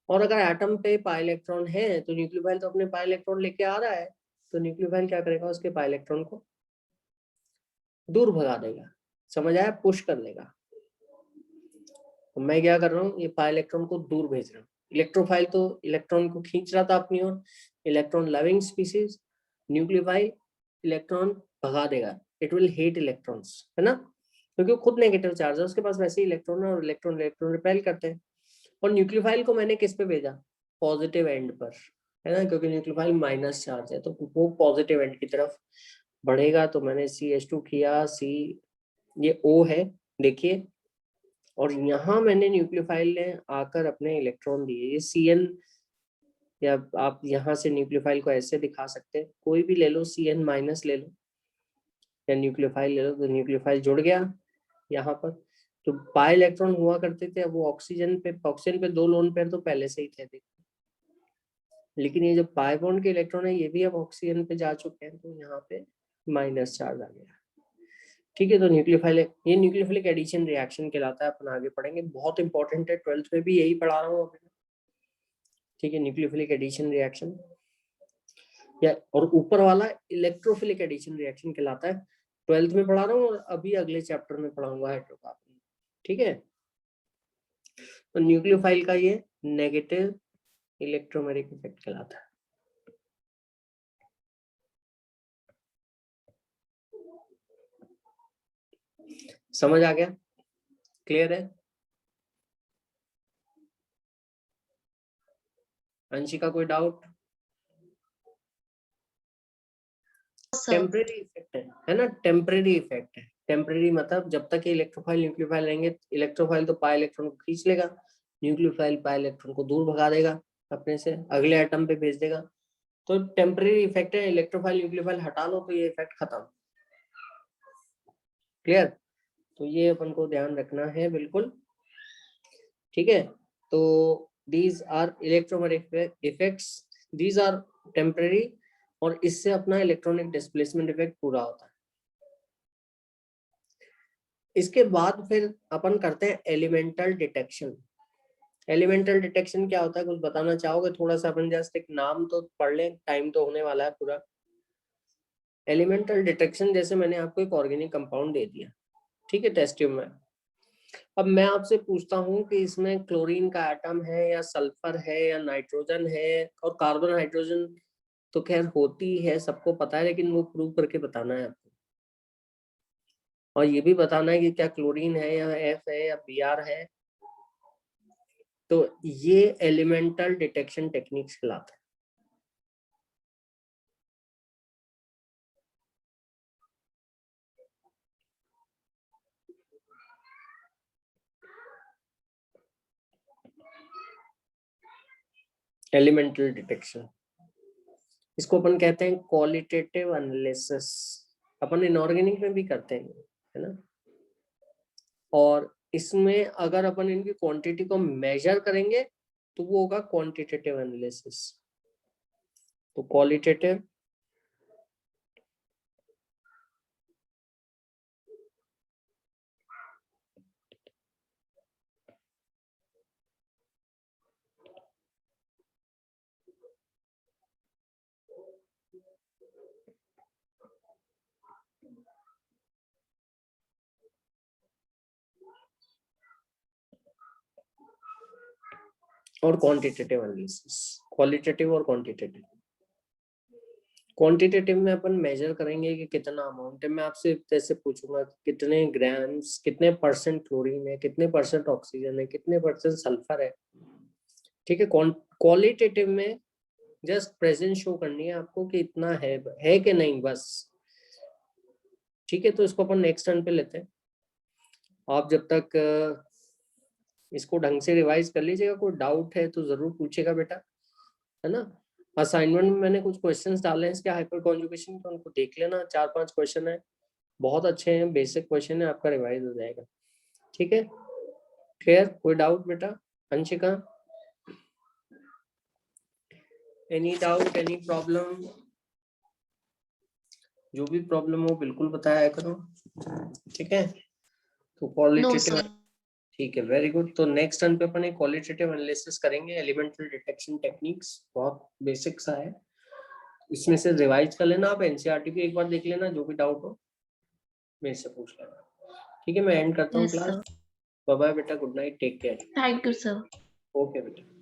और अगर एटम पे पाई इलेक्ट्रॉन है तो न्यूक्लियोफाइल तो अपने पाई इलेक्ट्रॉन लेके आ रहा है, तो न्यूक्लियोफाइल क्या करेगा, उसके पाई इलेक्ट्रॉन को दूर भगा देगा, समझ आया, पुश कर देगा। तो मैं क्या कर रहा हूँ, ये पाई इलेक्ट्रॉन को दूर भेज रहा हूँ। इलेक्ट्रोफाइल तो इलेक्ट्रॉन को खींच रहा था अपनी ओर, electron loving species, nucleophile electron भगा देगा, इट विल हेट इलेक्ट्रॉन्स, है ना, क्योंकि वो खुद नेगेटिव चार्ज है, उसके पास वैसे ही इलेक्ट्रॉन है और इलेक्ट्रॉन इलेक्ट्रॉन रिपेल करते हैं। और न्यूक्लियोफाइल को मैंने किस पे भेजा, पॉजिटिव एंड पर, है ना, क्योंकि न्यूक्लियोफाइल माइनस चार्ज है, तो वो पॉजिटिव एंड की तरफ बढ़ेगा। तो मैंने CH2 किया, C ये O है, देखिए, और यहाँ मैंने न्यूक्लियोफाइल ने आकर अपने इलेक्ट्रॉन दिए, ये CN, या आप यहाँ से न्यूक्लियोफाइल को ऐसे दिखा सकते हैं, कोई भी ले लो, CN- ले लो या न्यूक्लियोफाइल ले लो, तो न्यूक्लियोफाइल जुड़ गया यहाँ पर। तो पाई इलेक्ट्रॉन हुआ करते थे, अब वो ऑक्सीजन पे 2 लोन पेयर तो पहले से ही थे, लेकिन ये जो पाई बॉन्ड के इलेक्ट्रॉन है ये भी अब ऑक्सीजन पे जा चुके हैं, तो यहाँ पे माइनस चार्ज आ गया। ठीक है, तो न्यूक्लियोफाइल, ये न्यूक्लियोफिलिक एडिशन रिएक्शन कहलाता है, अपन आगे पढ़ेंगे, बहुत इंपॉर्टेंट है, 12th में भी यही पढ़ा रहा हूँ। ठीक है, न्यूक्लियोफिलिक एडिशन रिएक्शन, या और ऊपर वाला इलेक्ट्रोफिलिक एडिशन रिएक्शन कहलाता है, 12th में पढ़ा रहा हूँ, और अभी अगले चैप्टर में पढ़ाऊंगा हाइड्रोकार्बन। ठीक है, तो न्यूक्लियोफाइल का ये नेगेटिव इलेक्ट्रोमेरिक इफेक्ट कहलाता है। समझ आ गया, क्लियर है? अंशिका कोई डाउट? टेम्परेरी इफेक्ट है ना, टेम्परेरी इफेक्ट है। टेम्परेरी मतलब जब तक ये इलेक्ट्रोफाइल न्यूक्लियोफाइल रहेंगे, इलेक्ट्रोफाइल तो पाई इलेक्ट्रॉन को खींच लेगा, न्यूक्लियोफाइल पाई इलेक्ट्रॉन को दूर भगा देगा, अपने से अगले एटम पे भेज देगा। तो टेम्परेरी इफेक्ट है, इलेक्ट्रोफाइल न्यूक्लियोफाइल हटा लो तो ये इफेक्ट खत्म। क्लियर? तो ये अपन को ध्यान रखना है बिल्कुल। ठीक है, तो these are electromagnetic effects, these are temporary, और इससे अपना इलेक्ट्रॉनिक डिस्प्लेसमेंट इफेक्ट पूरा होता है। इसके बाद फिर अपन करते हैं एलिमेंटल डिटेक्शन। एलिमेंटल डिटेक्शन क्या होता है, कुछ बताना चाहोगे? थोड़ा सा अपन जस्ट एक नाम तो पढ़ लें, टाइम तो होने वाला है पूरा। एलिमेंटल डिटेक्शन, जैसे मैंने आपको एक ऑर्गेनिक कंपाउंड दे दिया, ठीक है, टेस्ट ट्यूब में। अब मैं आपसे पूछता हूँ कि इसमें क्लोरीन का एटम है या सल्फर है या नाइट्रोजन है, और कार्बन हाइड्रोजन तो खैर होती है, सबको पता है, लेकिन वो प्रूव करके बताना है आपको। और ये भी बताना है कि क्या क्लोरीन है या F है या Br है। तो ये एलिमेंटल डिटेक्शन टेक्निक्स कहलाता है। एलिमेंटल डिटेक्शन, इसको अपन कहते हैं क्वालिटेटिव एनालिसिस। अपन इनऑर्गेनिक में भी करते हैं, है ना। और इसमें अगर अपन इनकी क्वांटिटी को मेजर करेंगे तो वो होगा क्वांटिटेटिव एनालिसिस। तो क्वालिटेटिव और क्वांटिटेटिव एनालिसिस, क्वालिटेटिव और क्वांटिटेटिव। क्वांटिटेटिव में अपन मेजर करेंगे कि कितना अमाउंट है। मैं आपसे जैसे पूछूंगा कितने ग्राम्स, कितने परसेंट क्लोरीन है, कितने परसेंट ऑक्सीजन है, कितने परसेंट सल्फर है, ठीक है। क्वालिटेटिव में जस्ट प्रेजेंस शो करनी है आपको कि इतना है कि नहीं, बस, ठीक है। तो इसको अपन नेक्स्ट टर्न पे लेते हैं। आप जब तक इसको ढंग से रिवाइज कर लीजिएगा, कोई डाउट है तो जरूर पूछेगा बेटा, है ना। असाइनमेंट में मैंने कुछ क्वेश्चंस डाले हैं इसके हाइपर कॉन्जुगेशन के, उनको देख लेना, 4-5 क्वेश्चन है, बहुत अच्छे हैं, बेसिक क्वेश्चन है, आपका रिवाइज हो जाएगा, ठीक है। क्लियर? कोई डाउट बेटा? Anshika, any doubt, any problem? जो भी प्रॉब्लम हो बिल्कुल बताया करो, ठीक है। तो नो क्वालिटेटिव, सर। ठीक है, वेरी गुड। तो नेक्स्ट टर्न पे अपन एक क्वालिटेटिव एनालिसिस करेंगे, एलिमेंटल डिटेक्शन टेक्निक्स, बहुत बेसिक सा है, इसमें से रिवाइज कर लेना आप, एनसीईआरटी भी एक बार देख लेना, जो भी डाउट हो मेरे से पूछ लेना, ठीक है। मैं एंड करता हूँ yes class. Sir. Bye bye बेटा, good night, take care. Thank you sir. Okay बेटा।